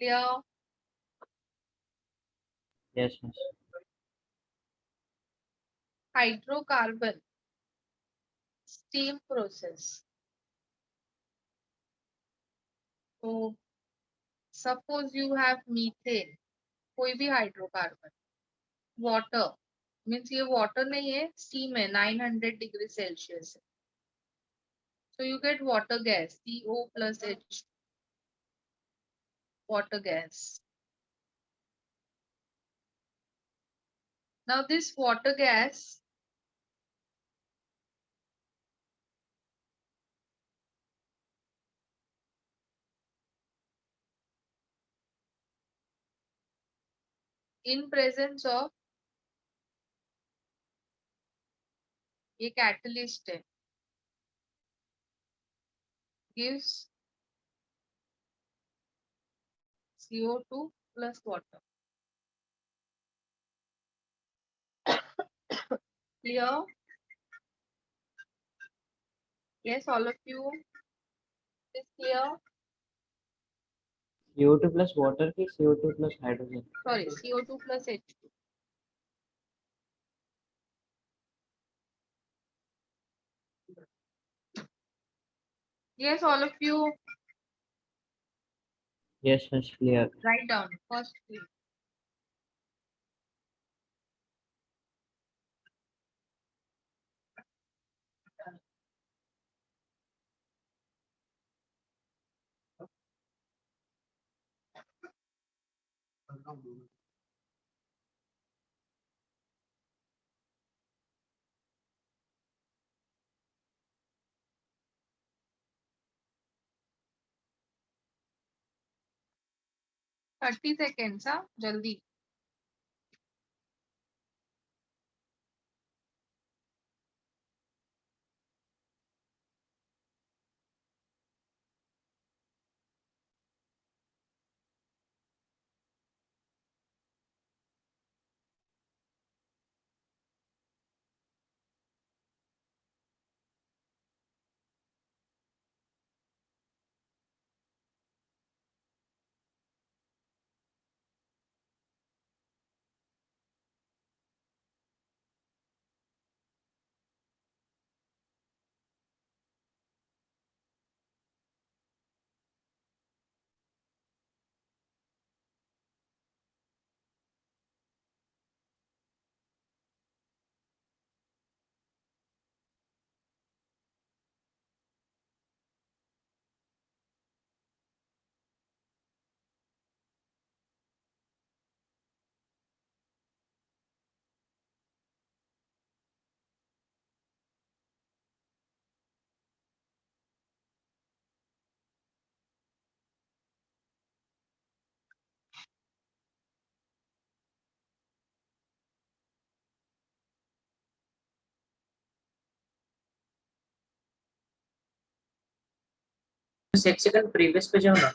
clear? Yes yes. Hydrocarbon steam process. So suppose you have methane, कोई भी हाइड्रोकार्बन, वाटर मीन्स ये वाटर नहीं है, स्टीम है, 900 डिग्री सेल्सियस है। So you get water gas, CO plus H, water gas. Now this water gas in presence of, ये catalyst है, gives CO2 plus water. Clear? Yes, all of you. Is clear? CO2 plus water की CO2 plus hydrogen. Sorry, CO2 plus H2. Yes, all of you. Yes, Miss, clear. Write down first. Please. Thirty seconds हाँ जल्दी. एक second previous पे जाओ ना.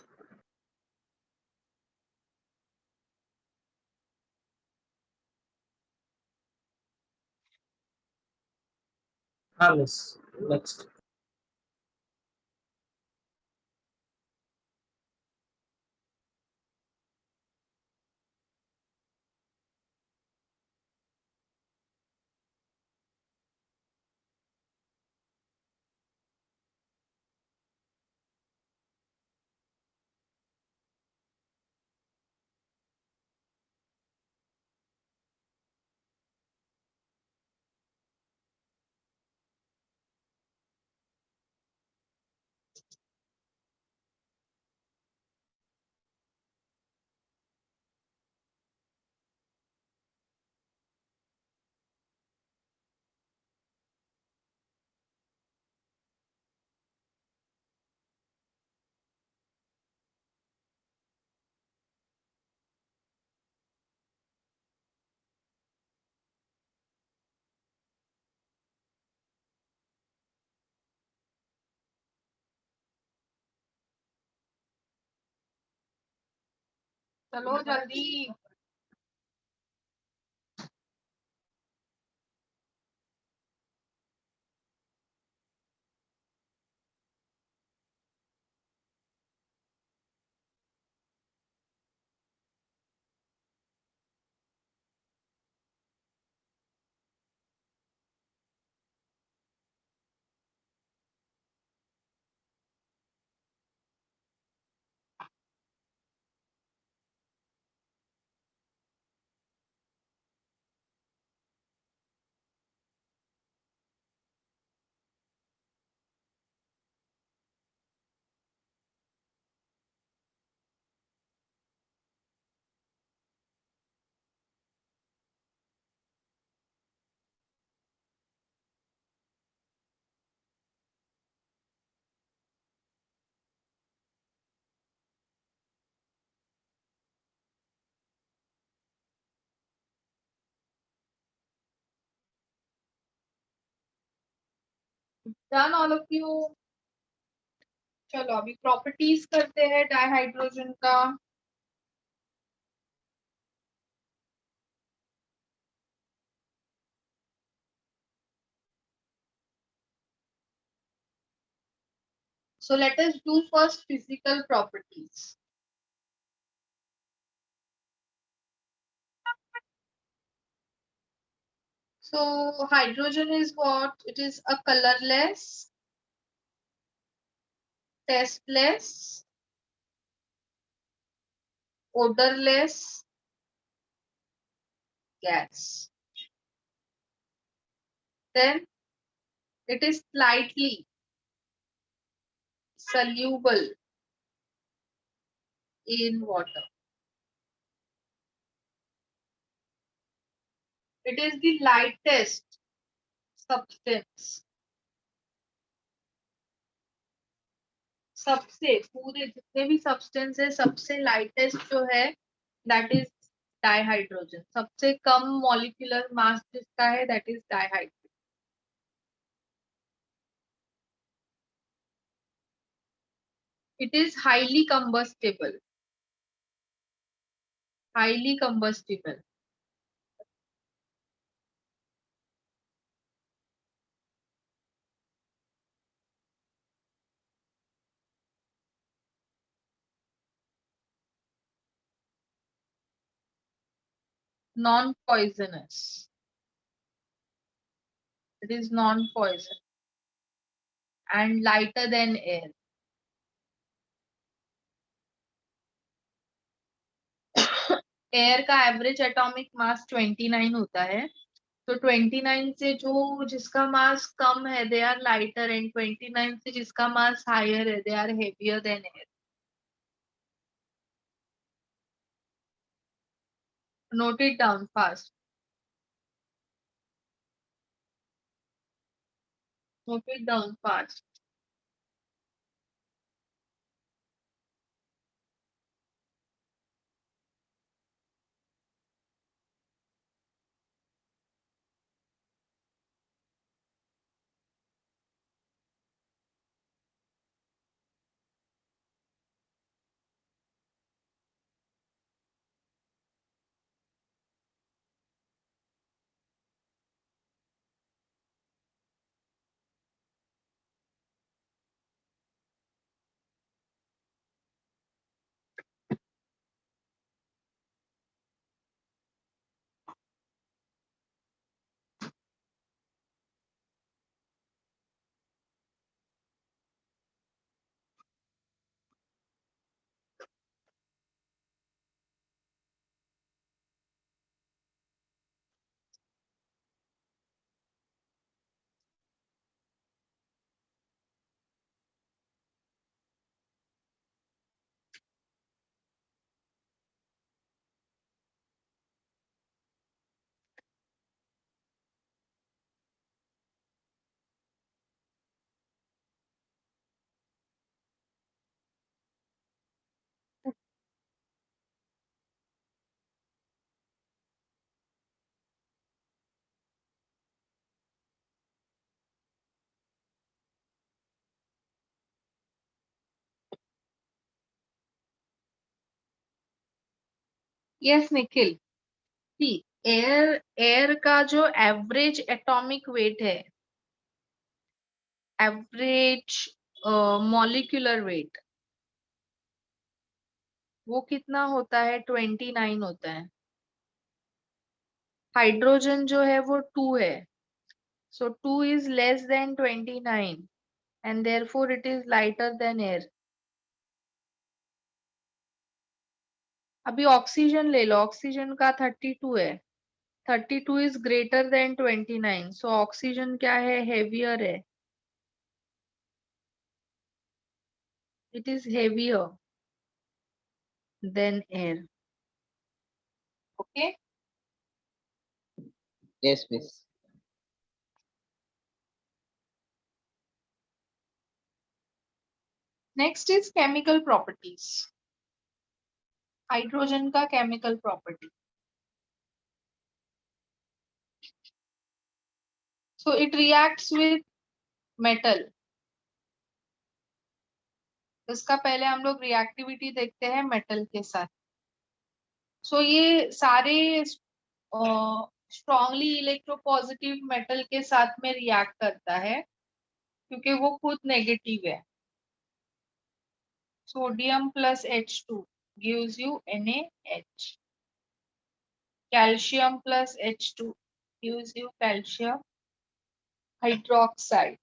हाँ miss, next. चलो जल्दी. Done all of you. चलो अभी प्रॉपर्टीज करते हैं डाइहाइड्रोजन का. So let us do first physical properties. So hydrogen is what? It is a colorless, tasteless, odorless gas. Then it is slightly soluble in water. It is the lightest substance. सबसे पूरे जितने भी substance है सबसे lightest जो है that is dihydrogen. सबसे कम molecular mass जिसका है that is dihydrogen. It is highly combustible. Highly combustible. Non-poisonous. It is non-poison and lighter than air. Air का एवरेज एटॉमिक मास 29 होता है. तो 29 से जो जिसका मास कम है दे आर लाइटर एंड 29 से जिसका मास हायर है they are heavier than air. Note it down fast. Note it down fast. Yes, Nikhil. See, air का जो एवरेज एटॉमिक वेट है, एवरेज मॉलिक्यूलर वेट, वो कितना होता है? 29 होता है. हाइड्रोजन जो है वो 2 है. सो 2 is less than 29 and therefore it is lighter than air. अभी ऑक्सीजन ले लो. ऑक्सीजन का 32 है. 32 is greater than 29. So oxygen क्या है? हेवियर है. It is heavier than air. Okay. Yes, miss. Next is chemical properties. Hydrogen का chemical property. So it reacts with metal. इसका पहले हम लोग रिएक्टिविटी देखते हैं मेटल के साथ. सो ये सारे स्ट्रॉन्गली इलेक्ट्रोपॉजिटिव मेटल के साथ में रिएक्ट करता है क्योंकि वो खुद नेगेटिव है. Sodium plus H2 gives you NaH. Calcium plus H2 gives you calcium hydroxide.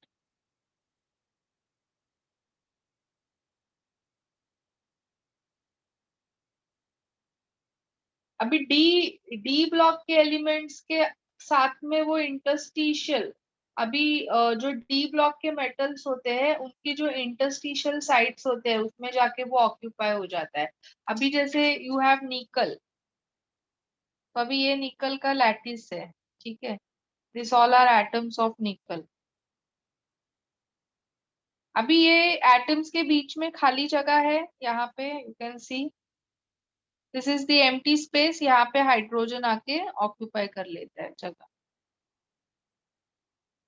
अभी डी ब्लॉक के एलिमेंट्स के साथ में वो इंटरस्टिशियल, अभी जो डी ब्लॉक के मेटल्स होते हैं उनकी जो इंटरस्टिशियल साइट्स होते हैं उसमें जाके वो ऑक्यूपाई हो जाता है। अभी जैसे यू हैव निकल, तो अभी ये निकल का लैटिस है, ठीक है, this all are atoms of nickel. अभी ये एटम्स के बीच में खाली जगह है, यहाँ पे you can see this is the empty space, यहाँ पे हाइड्रोजन आके ऑक्यूपाई कर लेता है जगह।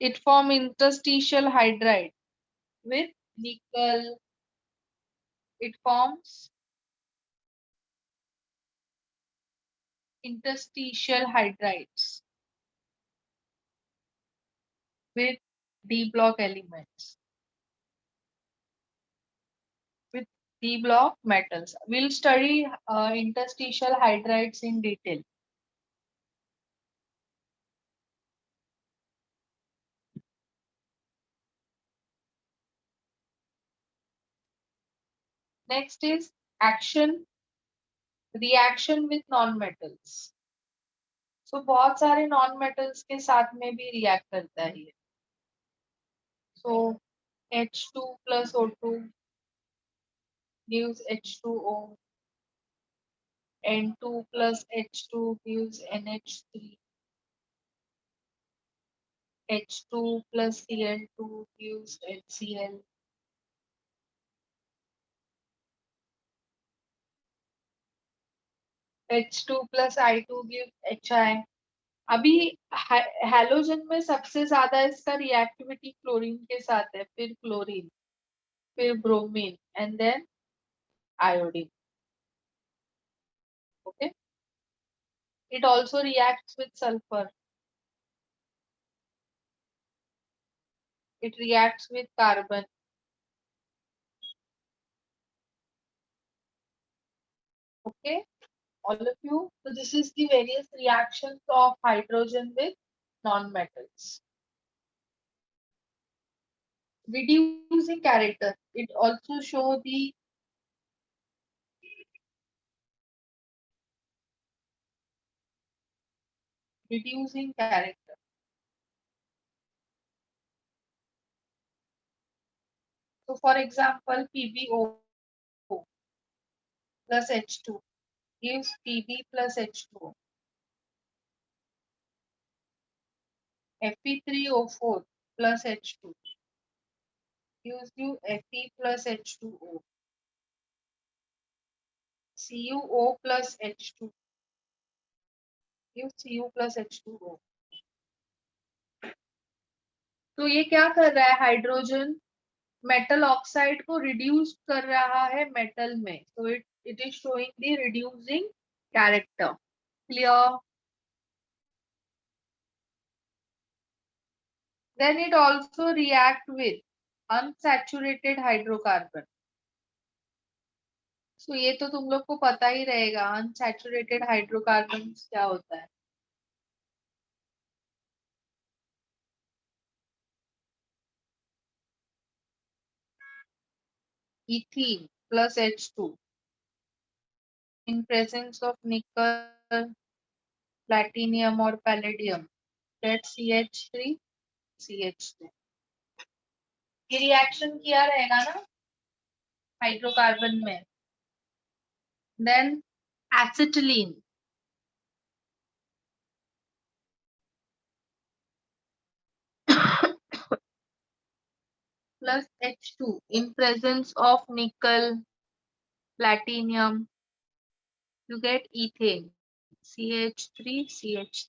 It form interstitial hydride with nickel. It forms interstitial hydrides with D block elements, with D block metals. We'll study interstitial hydrides in detail. Next is action, reaction with non-metals. So बहुत सारे non-metals के साथ में भी react करता है ये. So H2 plus O2 gives H2O. N2 plus H2 gives NH3. H2 plus Cl2 gives HCl. H2 plus I2 gives HI. अभी हैलोजन में सबसे ज्यादा इसका रिएक्टिविटी क्लोरीन के साथ है, फिर क्लोरीन, फिर bromine and then iodine. Okay, it also reacts with sulphur, it reacts with carbon. Okay, all of you. So this is the various reactions of hydrogen with non-metals. Reducing character. It also show the reducing character. So for example, PbO plus H2 gives Pb plus H2O. Fe3O4 plus H2 gives you Fe plus H2O. CuO plus H2 gives Cu plus H2O. तो ये क्या कर रहा है, hydrogen metal oxide को reduce कर रहा है मेटल में. So it is showing the reducing character. Clear? Then it also react with unsaturated hydrocarbon. So ये तो तुम लोग को पता ही रहेगा unsaturated hydrocarbons क्या होता है. Ethene plus H2 in presence of nickel, platinum or palladium gets CH3 CH2. ये रिएक्शन किया रहेगा ना हाइड्रोकार्बन में. Then acetylene plus H2 in presence of nickel, platinum, you get ethane, CH3 CH.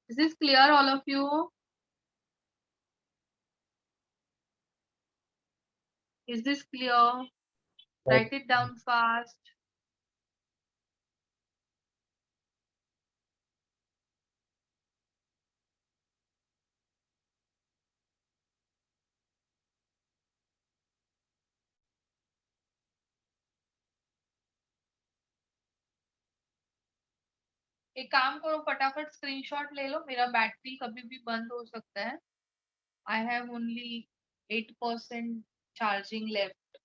Is this clear, all of you? Is this clear? Write it down fast. एक काम करो, फटाफट screenshot ले लो, मेरा बैटरी कभी भी बंद हो सकता है. I have only 8% charging left.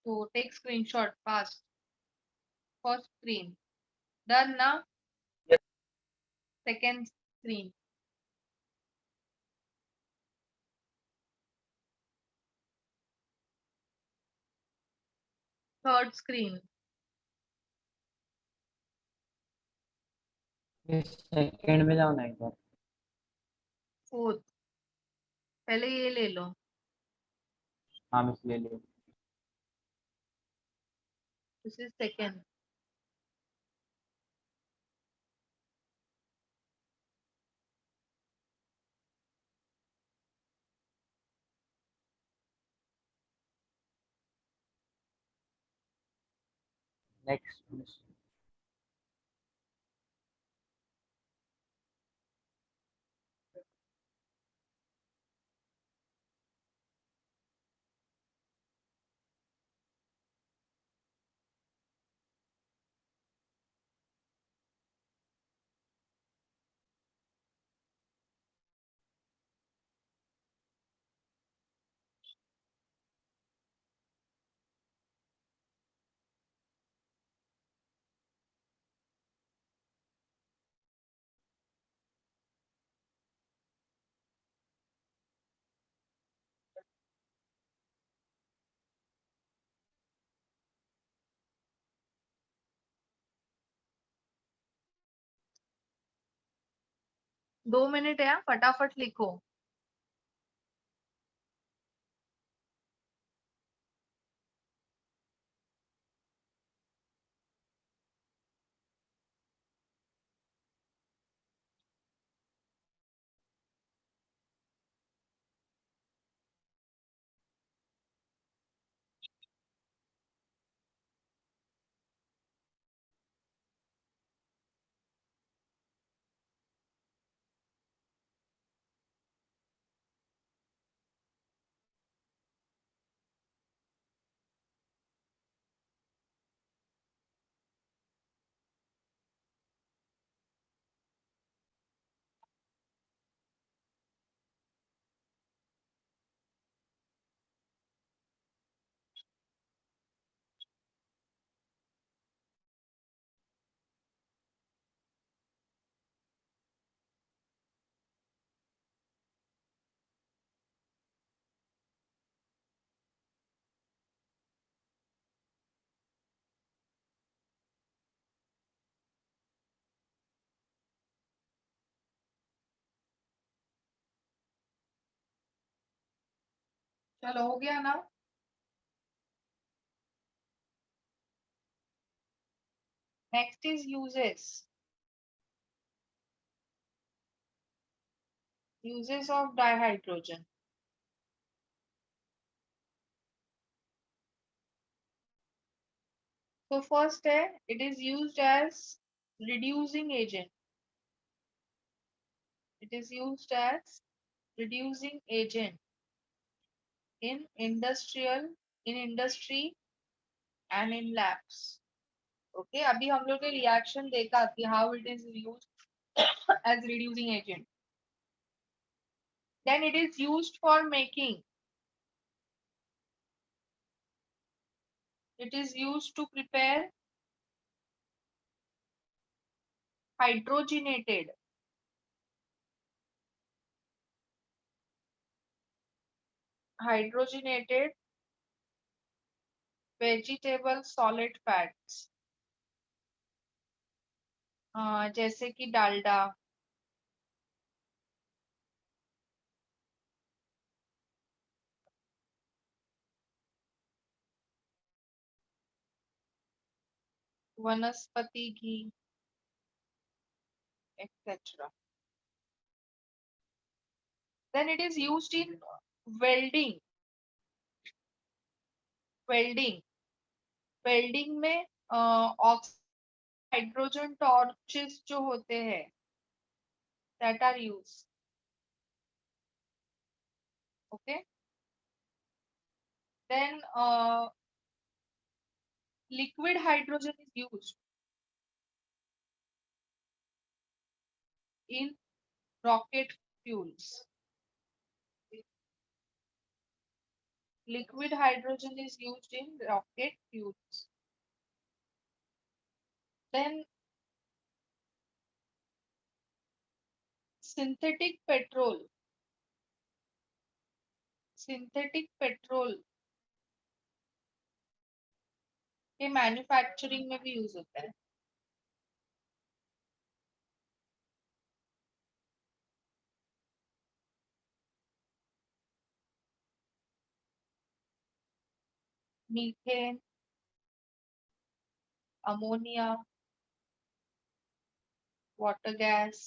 तो take screenshot fast. First screen done ना. Yes. Second screen. Third screen. Second में जाओ ना एक बार. फोर्थ. पहले ये ले लो. हाँ मिस ले लिया. This is second. Next miss. दो मिनट है, फटाफट लिखो. चलो हो गया ना. Next is uses. Uses of dihydrogen. तो फर्स्ट है, it is used as reducing agent. It is used as reducing agent in industry and in labs. Okay, अभी हम लोग ने रिएक्शन देखा कि how it is used as reducing agent. Then it is used for making. It is used to prepare hydrogenated vegetable solid fats. जैसे कि डालडा, वनस्पति घी, etc. Then it is used in welding. Welding. Welding में hydrogen torches जो होते हैं, that are used. Okay. Then liquid hydrogen is used. in rocket fuels. Liquid hydrogen is used in rocket fuels. Then synthetic petrol के manufacturing में भी use होता है. Methane, ammonia, water gas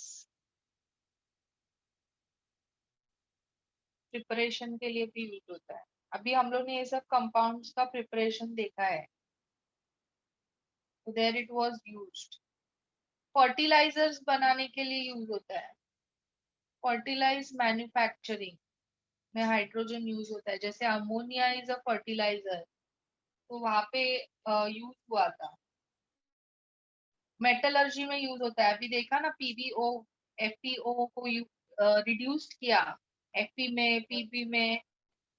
preparation के लिए भी यूज होता है. अभी हम लोग ने ये सब कंपाउंड्स का प्रिपरेशन देखा है. There it was used. Fertilisers बनाने के लिए यूज होता है. फर्टिलाइज मैन्युफैक्चरिंग में हाइड्रोजन यूज होता है. जैसे अमोनिया इज अ फर्टिलाइजर, तो वहां पे यूज हुआ था. मेटलर्जी में यूज होता है. अभी देखा ना, पीबीओ एफपीओ को रिड्यूस किया एफपी में, पीपी में.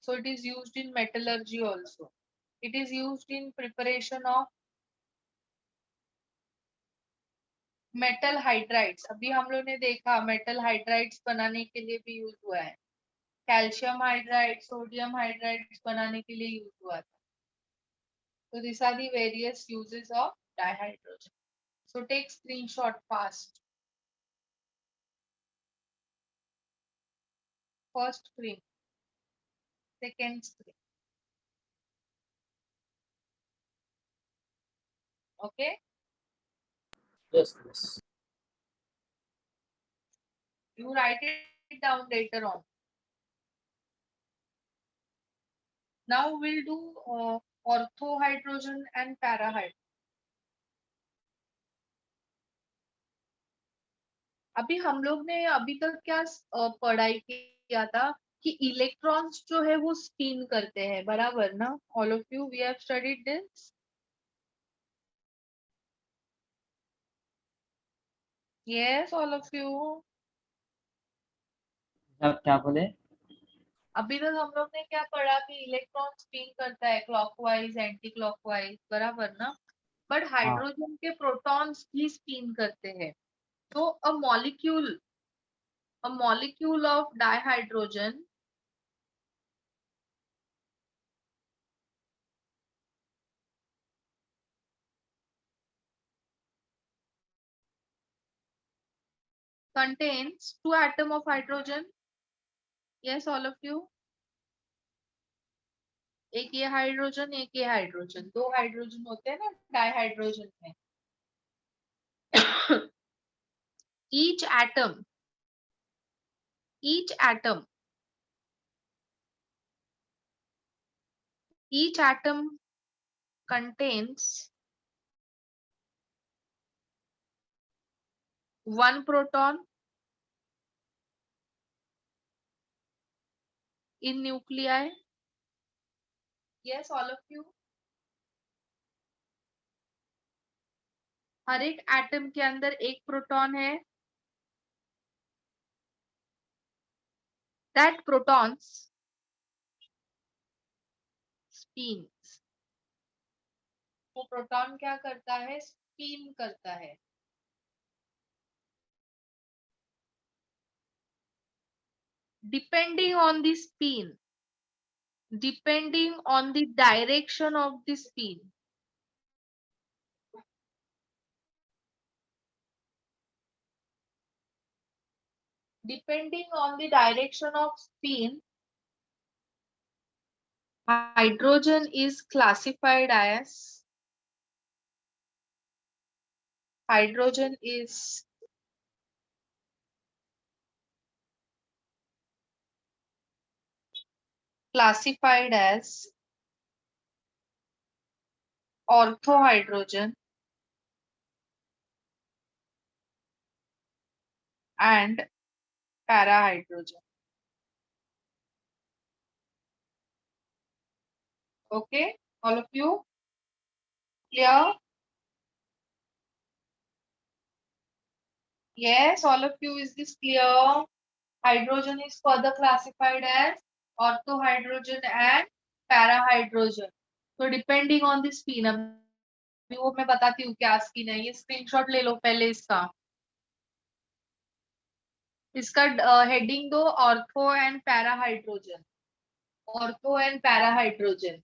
So it is used in metallurgy also. It is used in preparation of metal hydrides. अभी हम लोग ने देखा मेटल हाइड्राइड्स बनाने के लिए भी यूज हुआ है. कैल्शियम हाइड्राइड, सोडियम हाइड्राइड्स बनाने के लिए यूज हुआ था. So these are the various uses of dihydrogen. So take screenshot fast. First screen, second screen. Okay. Yes, yes. You write it down later on. Now we'll do orthohydrogen and parahydrogen. अभी हम लोग ने अभी तक क्या पढ़ाई किया था कि इलेक्ट्रॉन्स जो है वो स्पिन करते हैं, बराबर ना? All of you, we have studied this. Yes, all of you. आप क्या बोले? अभी तक हम लोग ने क्या पढ़ा कि इलेक्ट्रॉन स्पिन करता है क्लॉकवाइज, एंटी क्लॉकवाइज, बराबर ना? बट हाँ हाइड्रोजन के प्रोटॉन्स भी स्पिन करते हैं. तो a molecule of dihydrogen contains two atom of hydrogen. Yes, all of you. एक ये हाइड्रोजन, एक ये हाइड्रोजन. दो हाइड्रोजन होते हैं ना डाइहाइड्रोजन में. each atom each atom each atom contains one proton in nuclei. Yes, all of you. हर एक एटम के अंदर एक प्रोटॉन है. that protons spins. वो प्रोटॉन क्या करता है? स्पिन करता है. depending on the spin, depending on the direction of the spin, depending on the direction of spin, hydrogen is classified as hydrogen is classified as orthohydrogen and parahydrogen. Okay, all of you clear? Yes, all of you, is this clear? Hydrogen is further classified as orthohydrogen and parahydrogen. So depending on the spin, अभी वो मैं बताती हूँ क्या spin है. ये screenshot ले लो पहले इसका. इसका हेडिंग दो ortho and parahydrogen. Ortho and parahydrogen.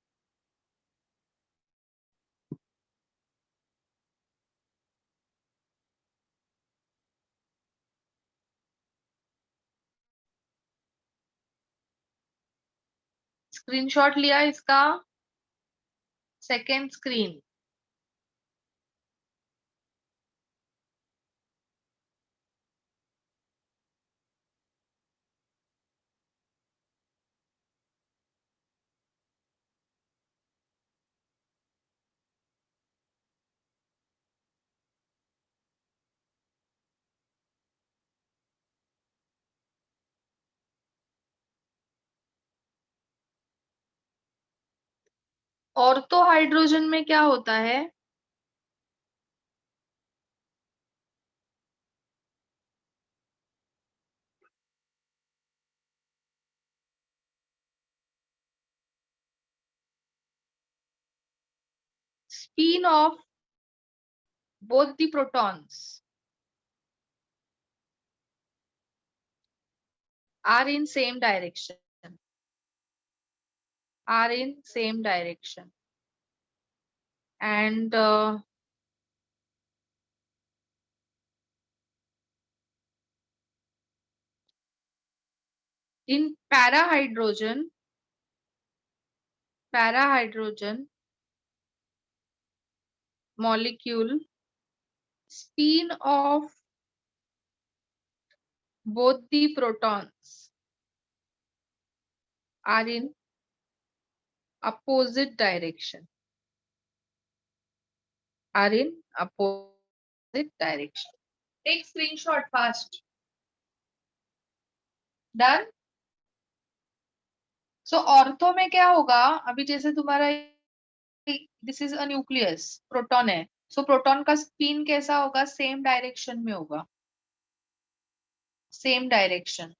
Screenshot लिया इसका. Second screen. ऑर्थो हाइड्रोजन में क्या होता है? Spin of both the protons are in same direction. Are in same direction. And in parahydrogen molecule, spin of both the protons are in opposite direction. Are in opposite direction. Take screenshot fast. Done. So ortho में क्या होगा? अभी जैसे तुम्हारा this is a nucleus, proton है. सो proton का spin कैसा होगा? सेम डायरेक्शन में होगा. Same direction.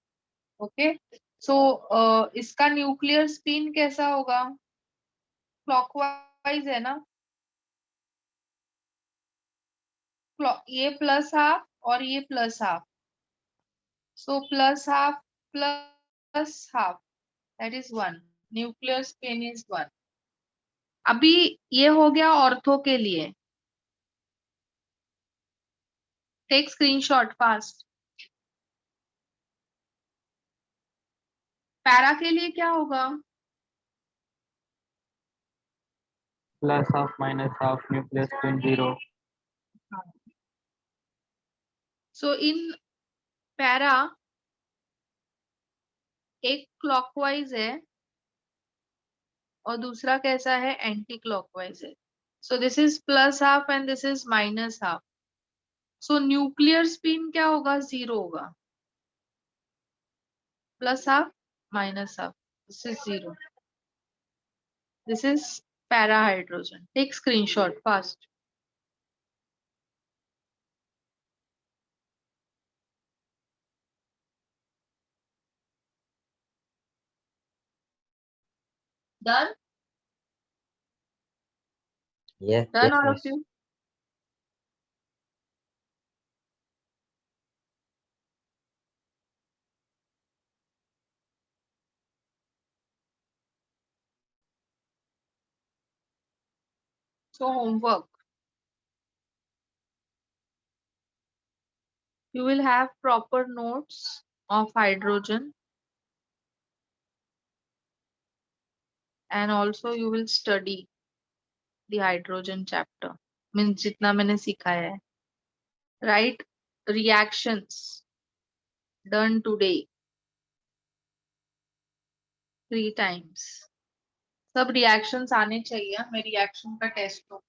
ओके. सो इसका न्यूक्लियर स्पिन कैसा होगा? क्लॉकवाइज है ना. ये प्लस हाफ और ये plus half. So plus half plus half, that is 1. Nuclear spin is 1. अभी ये हो गया ऑर्थो के लिए. Take screenshot fast. पैरा के लिए क्या होगा? Plus half minus half nucleus spin 0. So in para एक क्लॉकवाइज है और दूसरा कैसा है? एंटी क्लॉकवाइज है. So this is plus half and this is minus half. So nuclear spin क्या होगा? 0 होगा. Plus half minus half, this is 0. This is parahydrogen. Take screenshot fast. Done. Yes, Done yes, all of miss. you. So homework. You will have proper notes of hydrogen, and also you will study the hydrogen chapter. Means जितना मैंने सिखाया है. Write reactions done today 3 times. सब reactions आने चाहिए. मैं reaction का test दूँ.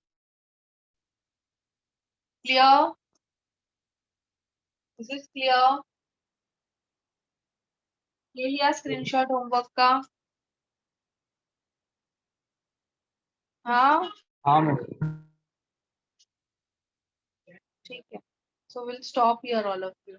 Clear? This is clear? ले लिया स्क्रीनशॉट होमवर्क का? हाँ हाँ मिस. ठीक है. So we'll stop here, all of you.